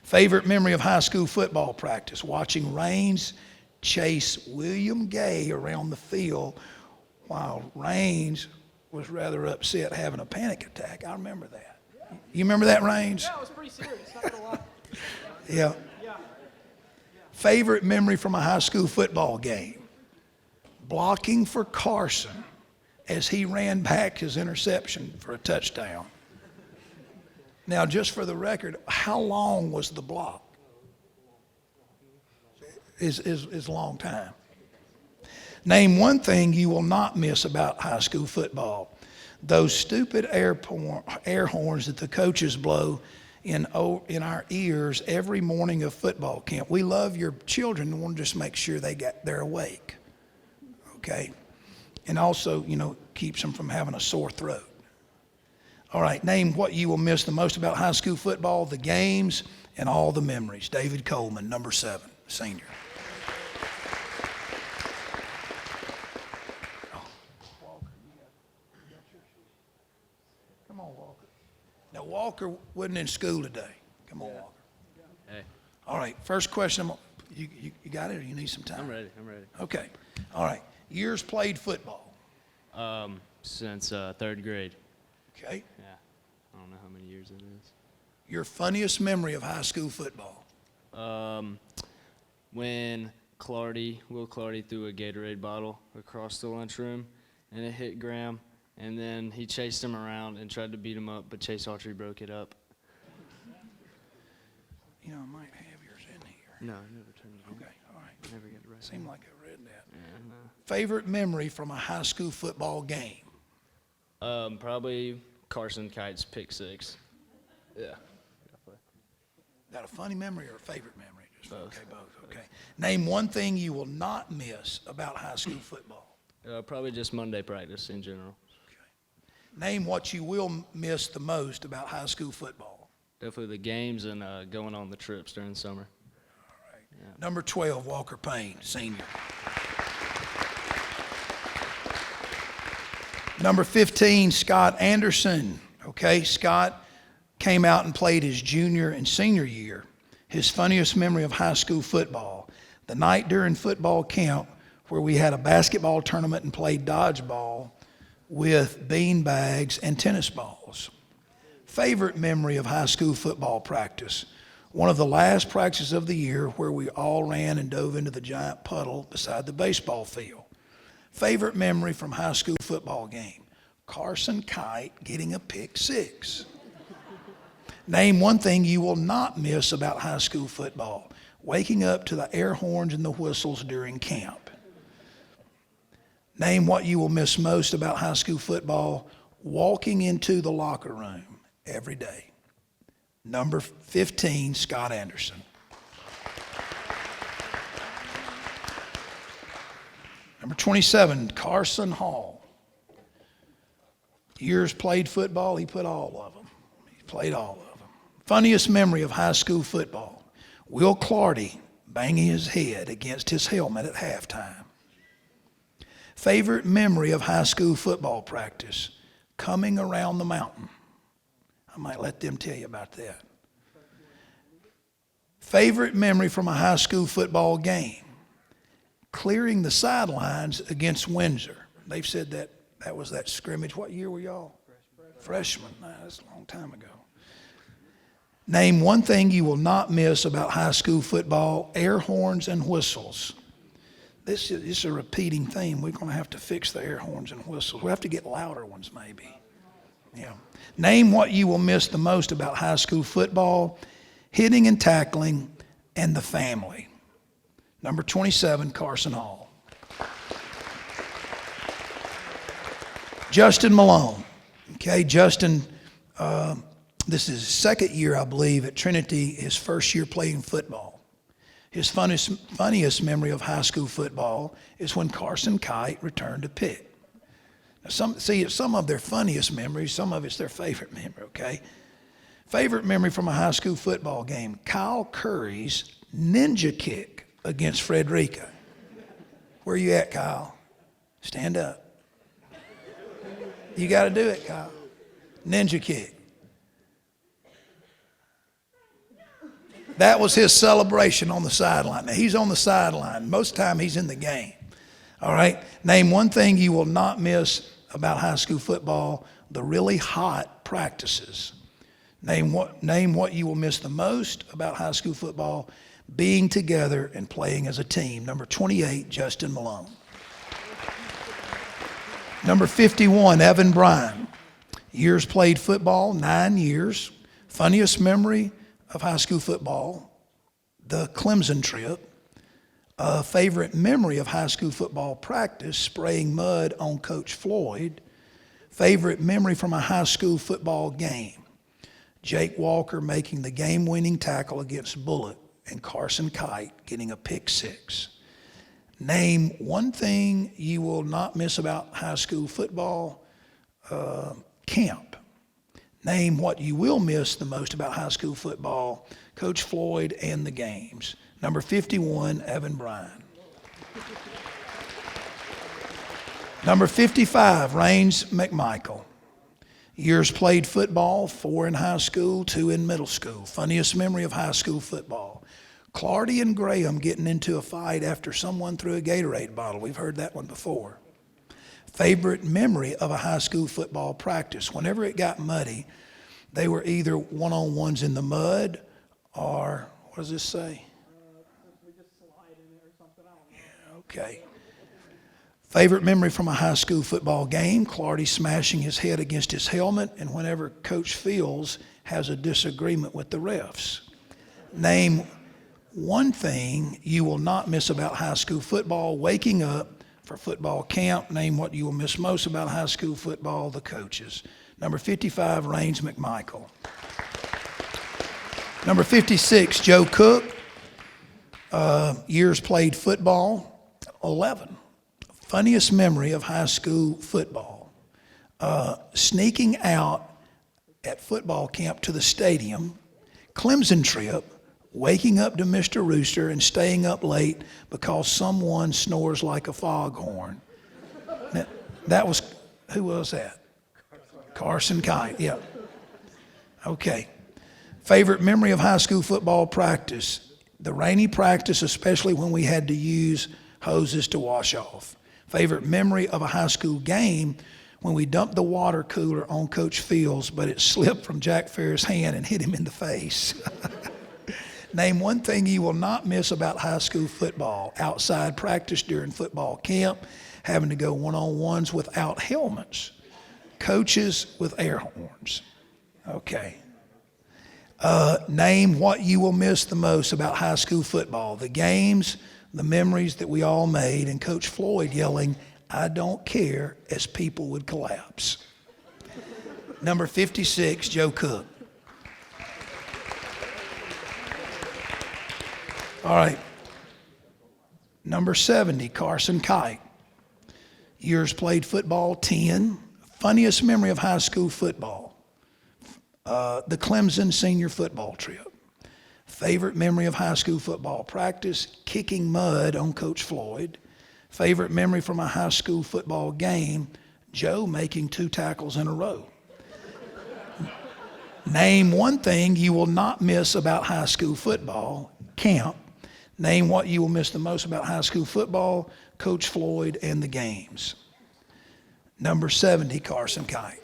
Favorite memory of high school football practice, watching Raines chase William Gay around the field while Raines was rather upset having a panic attack. I remember that. You remember that, Raines? Yeah, it was pretty serious, not gonna lie. Yeah. Favorite memory from a high school football game, blocking for Carson as he ran back his interception for a touchdown. Now, just for the record, how long was the block? Is a long time. Name one thing you will not miss about high school football. Those stupid air horns that the coaches blow in our ears every morning of football camp. We love your children and want to just make sure they're awake. Okay? And also, keeps them from having a sore throat. All right, name what you will miss the most about high school football, the games, and all the memories. David Coleman, number 7, senior. Come on, Walker. Now, Walker wasn't in school today. Come on, Walker. Hey. All right, first question. You got it, or you need some time? I'm ready. Okay. All right. Years played football. Since 3rd grade. Okay. Yeah. I don't know how many years it is. Your funniest memory of high school football? When Will Clardy threw a Gatorade bottle across the lunchroom, and it hit Graham, and then he chased him around and tried to beat him up, but Chase Autry broke it up. I might have yours in here. No, I never turned it in. Okay, all right. Never got it right. Seemed like I read that. Yeah, no. Favorite memory from a high school football game? Probably Carson Kite's pick 6. Yeah. That a funny memory or a favorite memory? Just Both. Okay, both. Okay. Name one thing you will not miss about high school football. Probably just Monday practice in general. Name what you will miss the most about high school football. Definitely the games and going on the trips during the summer. All right. Yeah. Number 12, Walker Payne, senior. Number 15, Scott Anderson. Okay, Scott came out and played his junior and senior year. His funniest memory of high school football, the night during football camp where we had a basketball tournament and played dodgeball with bean bags and tennis balls. Favorite memory of high school football practice, one of the last practices of the year where we all ran and dove into the giant puddle beside the baseball field. Favorite memory from high school football game, Carson Kite getting a pick 6. Name one thing you will not miss about high school football, waking up to the air horns and the whistles during camp. Name what you will miss most about high school football, walking into the locker room every day. Number 15, Scott Anderson. Number 27, Carson Hall. Years played football, he put all of them. He played all of them. Funniest memory of high school football, Will Clardy banging his head against his helmet at halftime. Favorite memory of high school football practice, coming around the mountain. I might let them tell you about that. Favorite memory from a high school football game, clearing the sidelines against Windsor. They've said that was that scrimmage. What year were y'all? Freshman. Nah, that's a long time ago. Name one thing you will not miss about high school football, air horns and whistles. This is a repeating theme. We're going to have to fix the air horns and whistles. We'll have to get louder ones maybe. Yeah. Name what you will miss the most about high school football, hitting and tackling, and the family. Number 27, Carson Hall. Justin Malone. Okay, Justin, this is his second year, I believe, at Trinity, his first year playing football. His funniest memory of high school football is when Carson Kite returned a pick. Now some of their funniest memories, some of it's their favorite memory, okay? Favorite memory from a high school football game, Kyle Curry's ninja kick against Frederica. Where you at, Kyle? Stand up. You got to do it, Kyle. Ninja kick. That was his celebration on the sideline. Now, he's on the sideline. Most of the time, he's in the game. All right? Name one thing you will not miss about high school football, the really hot practices. Name what you will miss the most about high school football, being together and playing as a team. Number 28, Justin Malone. Number 51, Evan Bryan. Years played football, 9 years. Funniest memory of high school football, the Clemson trip. Favorite memory of high school football practice, spraying mud on Coach Floyd. Favorite memory from a high school football game, Jake Walker making the game-winning tackle against Bullitt and Carson Kite getting a pick six. Name one thing you will not miss about high school football, camp. Name what you will miss the most about high school football, Coach Floyd and the games. Number 51, Evan Bryan. Number 55, Raines McMichael. Years played football, 4 in high school, 2 in middle school. Funniest memory of high school football, Clardy and Graham getting into a fight after someone threw a Gatorade bottle. We've heard that one before. Favorite memory of a high school football practice, whenever it got muddy, they were either one-on-ones in the mud or, what does this say? We just slide in it or something, I don't know. Yeah, okay. Favorite memory from a high school football game, Clardy smashing his head against his helmet, and whenever Coach Fields has a disagreement with the refs. Name one thing you will not miss about high school football, waking up for football camp. Name what you will miss most about high school football, the coaches. Number 55, Raines McMichael. Number 56, Joe Cook. Years played football, 11. Funniest memory of high school football, sneaking out at football camp to the stadium, Clemson trip, waking up to Mr. Rooster and staying up late because someone snores like a foghorn. That was, who was that? Carson Kite, yeah. Okay. Favorite memory of high school football practice, the rainy practice, especially when we had to use hoses to wash off. Favorite memory of a high school game, when we dumped the water cooler on Coach Fields, but it slipped from Jack Fair's hand and hit him in the face. Name one thing you will not miss about high school football, outside practice during football camp, having to go one-on-ones without helmets, coaches with air horns. Okay. Name what you will miss the most about high school football, the games, the memories that we all made, and Coach Floyd yelling, "I don't care," as people would collapse. Number 56, Joe Cook. All right. Number 70, Carson Kite. Years played football, 10. Funniest memory of high school football, the Clemson senior football trip. Favorite memory of high school football practice, kicking mud on Coach Floyd. Favorite memory from a high school football game, Joe making 2 tackles in a row. Name one thing you will not miss about high school football, camp. Name what you will miss the most about high school football, Coach Floyd and the games. Number 70, Carson Kite.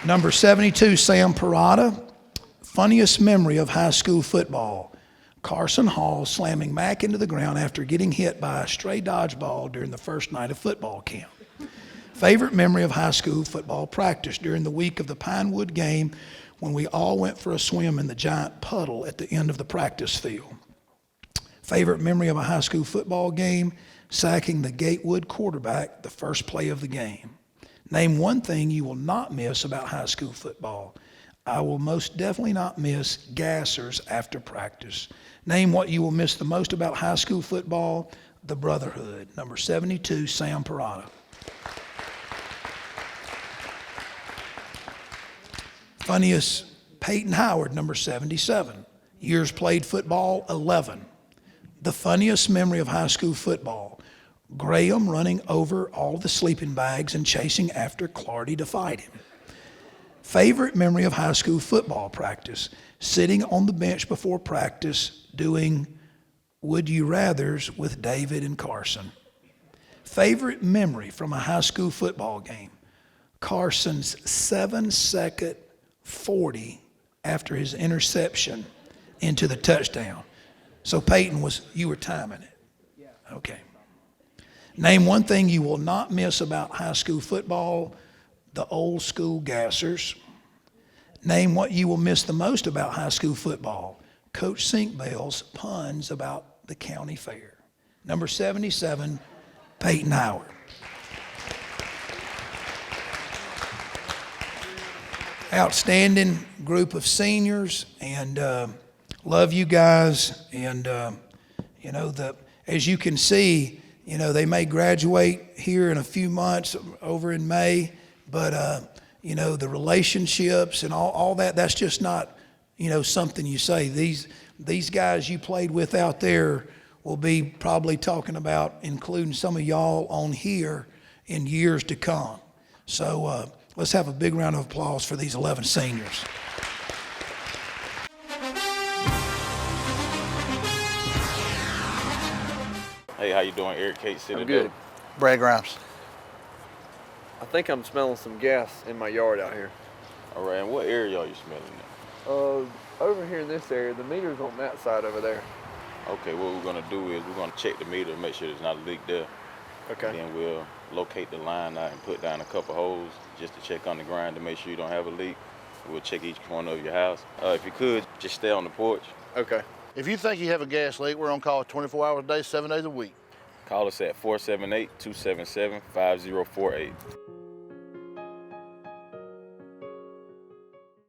Number 72, Sam Parada. Funniest memory of high school football, Carson Hall slamming Mack into the ground after getting hit by a stray dodgeball during the first night of football camp. Favorite memory of high school football practice during the week of the Pinewood game, when we all went for a swim in the giant puddle at the end of the practice field. Favorite memory of a high school football game, sacking the Gatewood quarterback the first play of the game. Name one thing you will not miss about high school football. I will most definitely not miss gassers after practice. Name what you will miss the most about high school football, the brotherhood. Number 72, Sam Parada. Funniest, Peyton Howard, number 77. Years played football, 11. The funniest memory of high school football, Graham running over all the sleeping bags and chasing after Clardy to fight him. Favorite memory of high school football practice, sitting on the bench before practice doing would you rathers with David and Carson. Favorite memory from a high school football game, Carson's 7-second 40 after his interception into the touchdown. So Peyton you were timing it. Okay. Name one thing you will not miss about high school football, the old school gassers. Name what you will miss the most about high school football, Coach Sinkbell's puns about the county fair. Number 77, Peyton Howard. Outstanding group of seniors, and love you guys. And you know, as you can see, you know, they may graduate here in a few months over in May, but you know, the relationships and all that's just not, you know, something you say. These guys you played with out there will be probably talking about including some of y'all on here in years to come. So let's have a big round of applause for these 11 seniors. Hey, how you doing? Eric Kate City. I'm good. Brad Grimes. I think I'm smelling some gas in my yard out here. All right, and what area are you smelling now? Over here in this area, the meter's on that side over there. Okay, what we're gonna do is we're gonna check the meter to make sure there's not a leak there. Okay. Then we'll locate the line out and put down a couple holes just to check on the ground to make sure you don't have a leak. We'll check each corner of your house. If you could, just stay on the porch. Okay. If you think you have a gas leak, we're on call 24 hours a day, 7 days a week. Call us at 478-277-5048.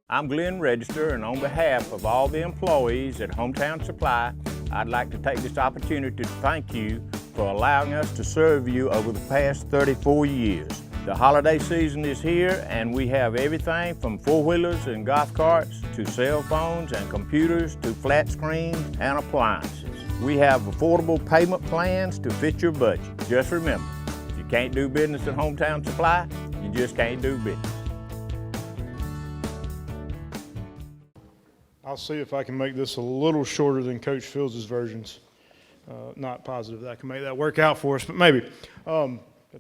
I'm Glenn Register, and on behalf of all the employees at Hometown Supply, I'd like to take this opportunity to thank you for allowing us to serve you over the past 34 years. The holiday season is here, and we have everything from four-wheelers and golf carts to cell phones and computers to flat screens and appliances. We have affordable payment plans to fit your budget. Just remember, if you can't do business at Hometown Supply, you just can't do business. I'll see if I can make this a little shorter than Coach Fields' versions. Not positive that I can make that work out for us, but maybe.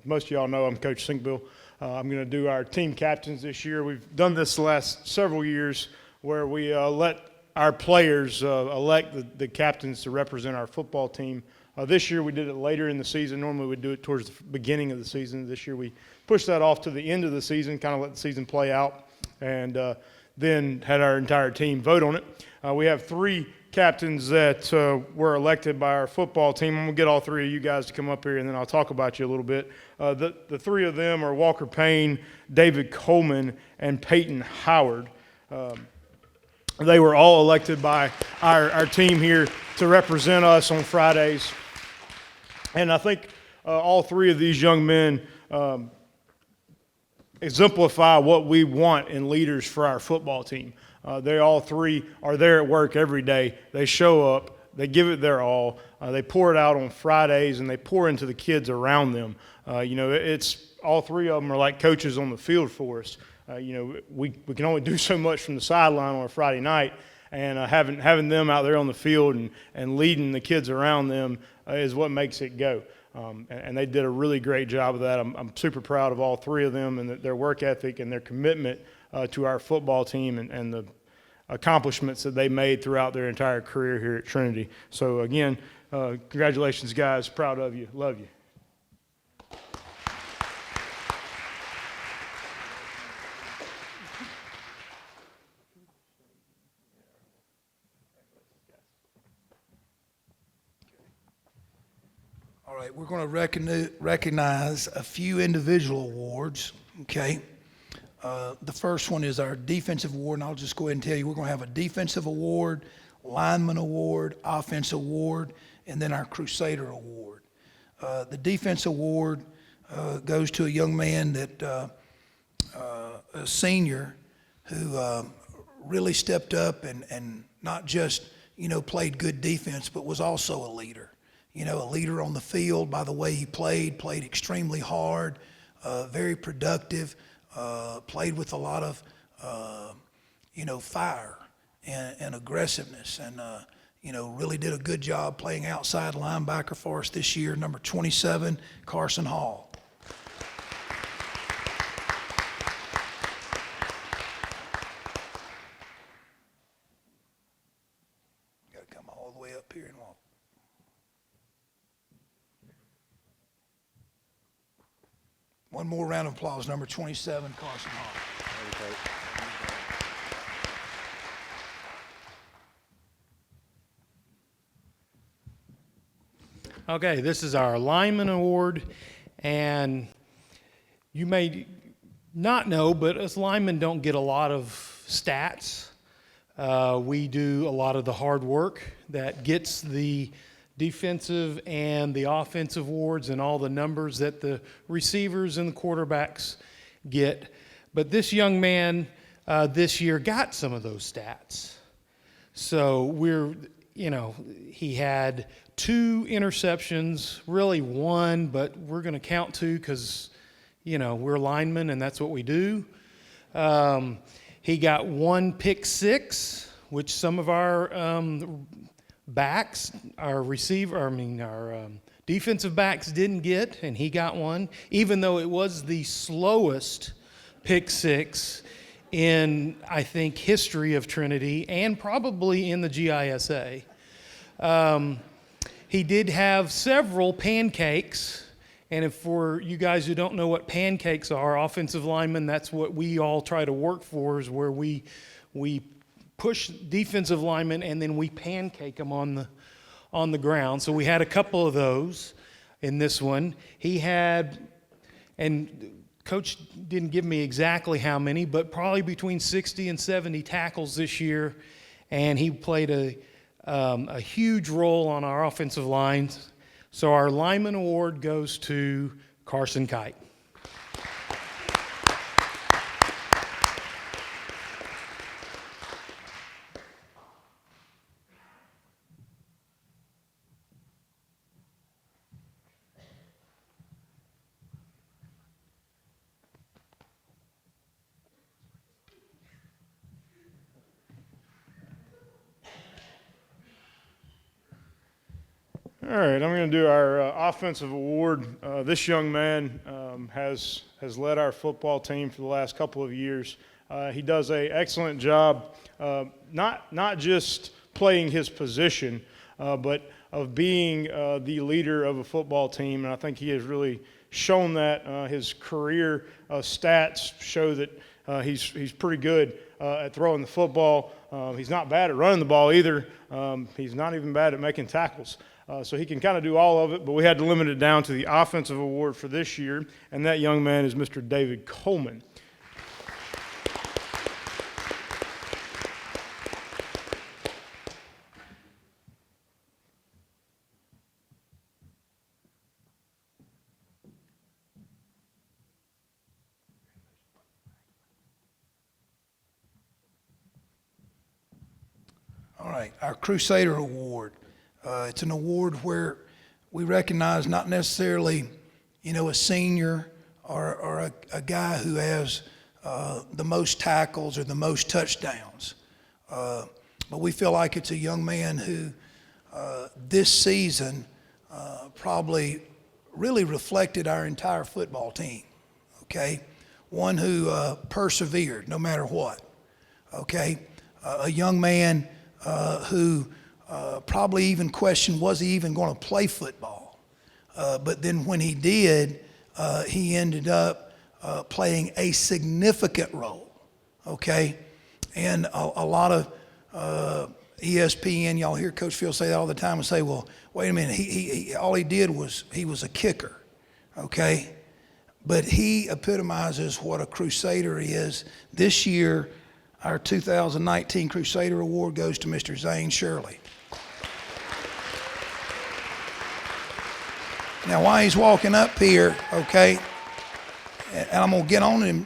Most of y'all know I'm Coach Sinkbill. I'm going to do our team captains this year. We've done this the last several years where we let our players elect the captains to represent our football team. This year we did it later in the season. Normally we'd do it towards the beginning of the season. This year we pushed that off to the end of the season, kind of let the season play out, and then had our entire team vote on it. We have 3 captains that were elected by our football team. I'm going to get all 3 of you guys to come up here, and then I'll talk about you a little bit. The 3 of them are Walker Payne, David Coleman, and Peyton Howard. They were all elected by our team here to represent us on Fridays. And I think all 3 of these young men exemplify what we want in leaders for our football team. They all 3 are there at work every day. They show up, they give it their all, they pour it out on Fridays, and they pour into the kids around them. You know, it's all 3 of them are like coaches on the field for us. You know, we can only do so much from the sideline on a Friday night, and having them out there on the field and leading the kids around them is what makes it go. And they did a really great job of that. I'm super proud of all 3 of them and their work ethic and their commitment to our football team and the accomplishments that they made throughout their entire career here at Trinity. So again, congratulations, guys. Proud of you. Love you. All right, we're going to recognize a few individual awards, okay? The first one is our defensive award, and I'll just go ahead and tell you we're going to have a defensive award, lineman award, offense award, and then our Crusader award. The defense award goes to a young man that, a senior, who really stepped up and not just, you know, played good defense, but was also a leader. You know, a leader on the field by the way he played extremely hard, very productive, played with a lot of, you know, fire and aggressiveness, and, you know, really did a good job playing outside linebacker for us this year, number 27, Carson Hall. Got to come all the way up here and walk. One more round of applause, number 27, Carson Hall. Okay, this is our lineman award, and you may not know, but us linemen don't get a lot of stats. We do a lot of the hard work that gets the defensive and the offensive awards and all the numbers that the receivers and the quarterbacks get. But this young man this year got some of those stats. So he had 2 interceptions, really 1, but we're going to count 2 because, we're linemen and that's what we do. He got 1 pick 6, which some of our backs, our defensive backs didn't get, and he got 1, even though it was the slowest pick 6 in, I think, history of Trinity and probably in the GISA. He did have several pancakes, and for you guys who don't know what pancakes are, offensive linemen, that's what we all try to work for, is where we push defensive linemen and then we pancake them on the ground. So we had a couple of those in this one. He had, and Coach didn't give me exactly how many, but probably between 60 and 70 tackles this year, and he played a huge role on our offensive lines. So our lineman award goes to Carson Kite. All right, I'm going to do our offensive award. This young man has led our football team for the last couple of years. He does an excellent job, not just playing his position, but of being the leader of a football team. And I think he has really shown that. His career stats show that he's pretty good at throwing the football. He's not bad at running the ball either. He's not even bad at making tackles. So he can kind of do all of it, but we had to limit it down to the offensive award for this year, and that young man is Mr. David Coleman. All right, our Crusader Award. It's an award where we recognize not necessarily, a senior or a guy who has the most tackles or the most touchdowns. But we feel like it's a young man who this season probably really reflected our entire football team, okay? One who persevered no matter what, okay? A young man who probably even questioned, was he even going to play football? But then when he did, he ended up playing a significant role, okay? And a lot of ESPN, y'all hear Coach Field say that all the time and say, well, wait a minute, he all he did was he was a kicker, okay? But he epitomizes what a Crusader is. This year, our 2019 Crusader Award goes to Mr. Zane Shirley. Now, while he's walking up here, okay, and I'm going to get on him,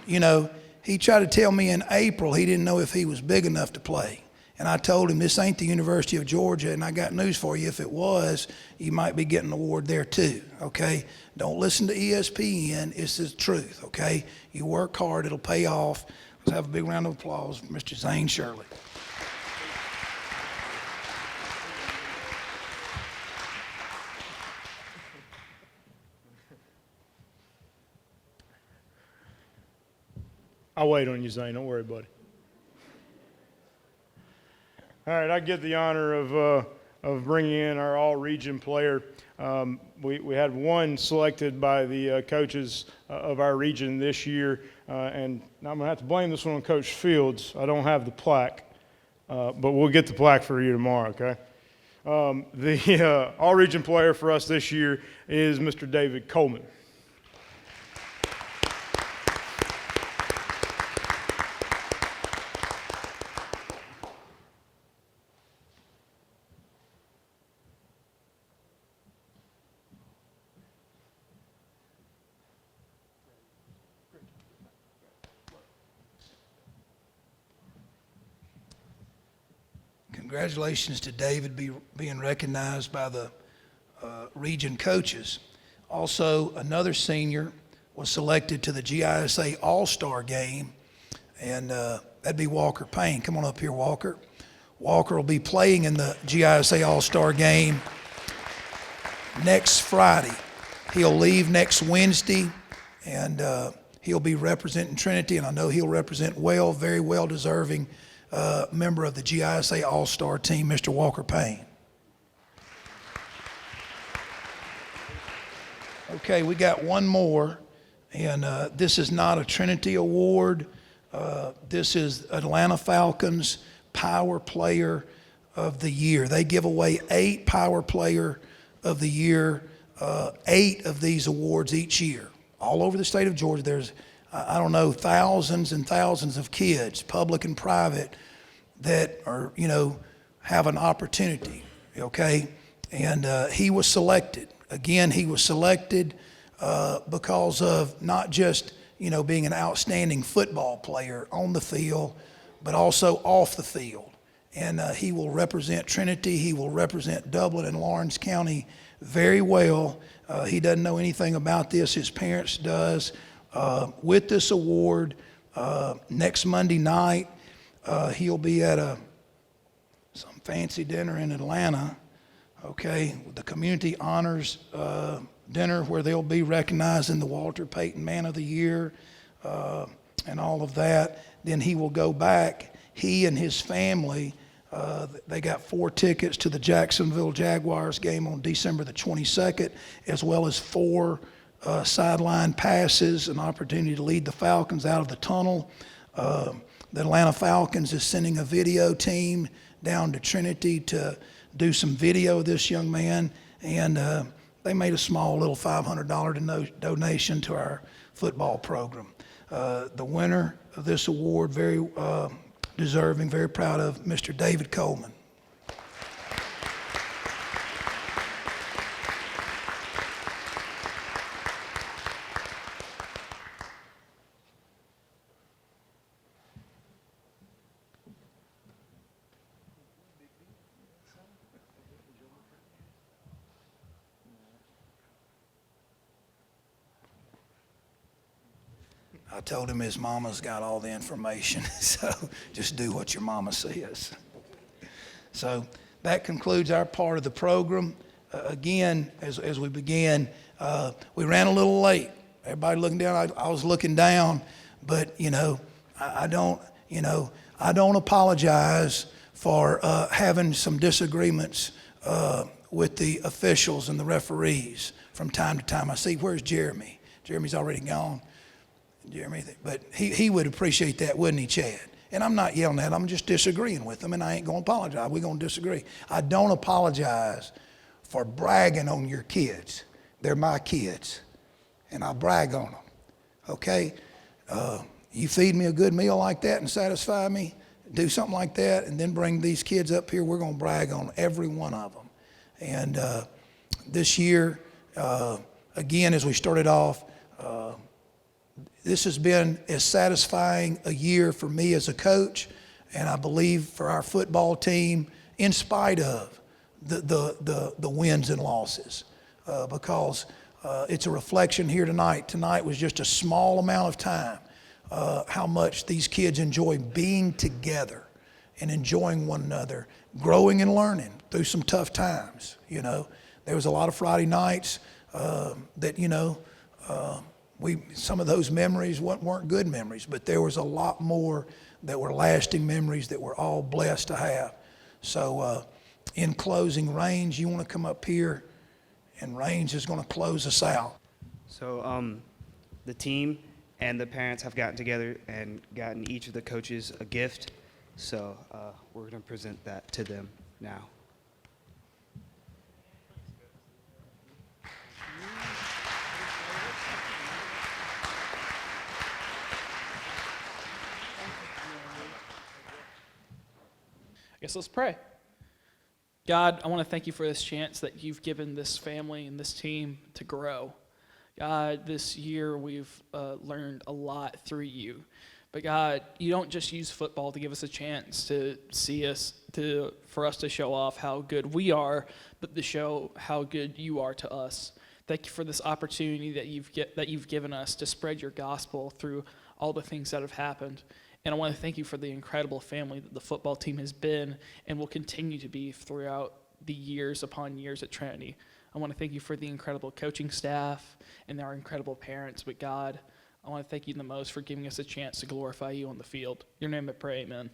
he tried to tell me in April he didn't know if he was big enough to play. And I told him, this ain't the University of Georgia, and I got news for you. If it was, you might be getting an award there too, okay? Don't listen to ESPN. It's the truth, okay? You work hard, it'll pay off. Let's have a big round of applause for Mr. Zane Shirley. I'll wait on you, Zane. Don't worry, buddy. All right, I get the honor of bringing in our all-region player. We had one selected by the coaches of our region this year, and I'm going to have to blame this one on Coach Fields. I don't have the plaque, but we'll get the plaque for you tomorrow, okay? The all-region player for us this year is Mr. David Coleman. Congratulations to David being recognized by the region coaches. Also, another senior was selected to the GISA All-Star game, and that'd be Walker Payne. Come on up here, Walker. Walker will be playing in the GISA All-Star game next Friday. He'll leave next Wednesday, and he'll be representing Trinity, and I know he'll represent well, very well deserving member of the GISA All-Star team, Mr. Walker Payne. Okay, we got one more, and this is not a Trinity award. This is Atlanta Falcons Power Player of the Year. They give away 8 Power Player of the Year, 8 of these awards each year. All over the state of Georgia, there's, I don't know, thousands and thousands of kids, public and private, that are, have an opportunity, okay? And he was selected. Again, he was selected because of not just, being an outstanding football player on the field, but also off the field. And he will represent Trinity. He will represent Dublin and Lawrence County very well. He doesn't know anything about this. His parents does. With this award, next Monday night, he'll be at some fancy dinner in Atlanta, okay, the Community Honors dinner where they'll be recognizing the Walter Payton Man of the Year and all of that. Then he will go back. He and his family, they got 4 tickets to the Jacksonville Jaguars game on December the 22nd, as well as 4 sideline passes, an opportunity to lead the Falcons out of the tunnel. The Atlanta Falcons is sending a video team down to Trinity to do some video of this young man, and they made a small little $500 donation to our football program. The winner of this award, very deserving, very proud of, Mr. David Coleman. I told him his mama's got all the information, so just do what your mama says. So that concludes our part of the program. Again, as we began, we ran a little late. Everybody looking down, I was looking down, but I don't apologize for having some disagreements with the officials and the referees from time to time. I see, where's Jeremy? Jeremy's already gone. Jeremy, but he would appreciate that, wouldn't he, Chad? And I'm not yelling at him, I'm just disagreeing with him, and I ain't going to apologize. We're going to disagree. I don't apologize for bragging on your kids. They're my kids, and I brag on them, okay? You feed me a good meal like that and satisfy me, do something like that, and then bring these kids up here, we're going to brag on every one of them. And this year, again, as we started off, this has been as satisfying a year for me as a coach, and I believe for our football team, in spite of the wins and losses, because it's a reflection here tonight. Tonight was just a small amount of time, how much these kids enjoy being together and enjoying one another, growing and learning through some tough times. There was a lot of Friday nights that, some of those memories weren't good memories, but there was a lot more that were lasting memories that we're all blessed to have. So in closing, Range, you want to come up here, and Range is going to close us out. So the team and the parents have gotten together and gotten each of the coaches a gift. So we're going to present that to them now. guess let's pray. God, I want to thank you for this chance that you've given this family and this team to grow. God, this year we've learned a lot through you. But God, you don't just use football to give us a chance to see us, for us to show off how good we are, but to show how good you are to us. Thank you for this opportunity that you've given us to spread your gospel through all the things that have happened. And I want to thank you for the incredible family that the football team has been and will continue to be throughout the years upon years at Trinity. I want to thank you for the incredible coaching staff and our incredible parents. But God, I want to thank you the most for giving us a chance to glorify you on the field. In your name I pray, amen.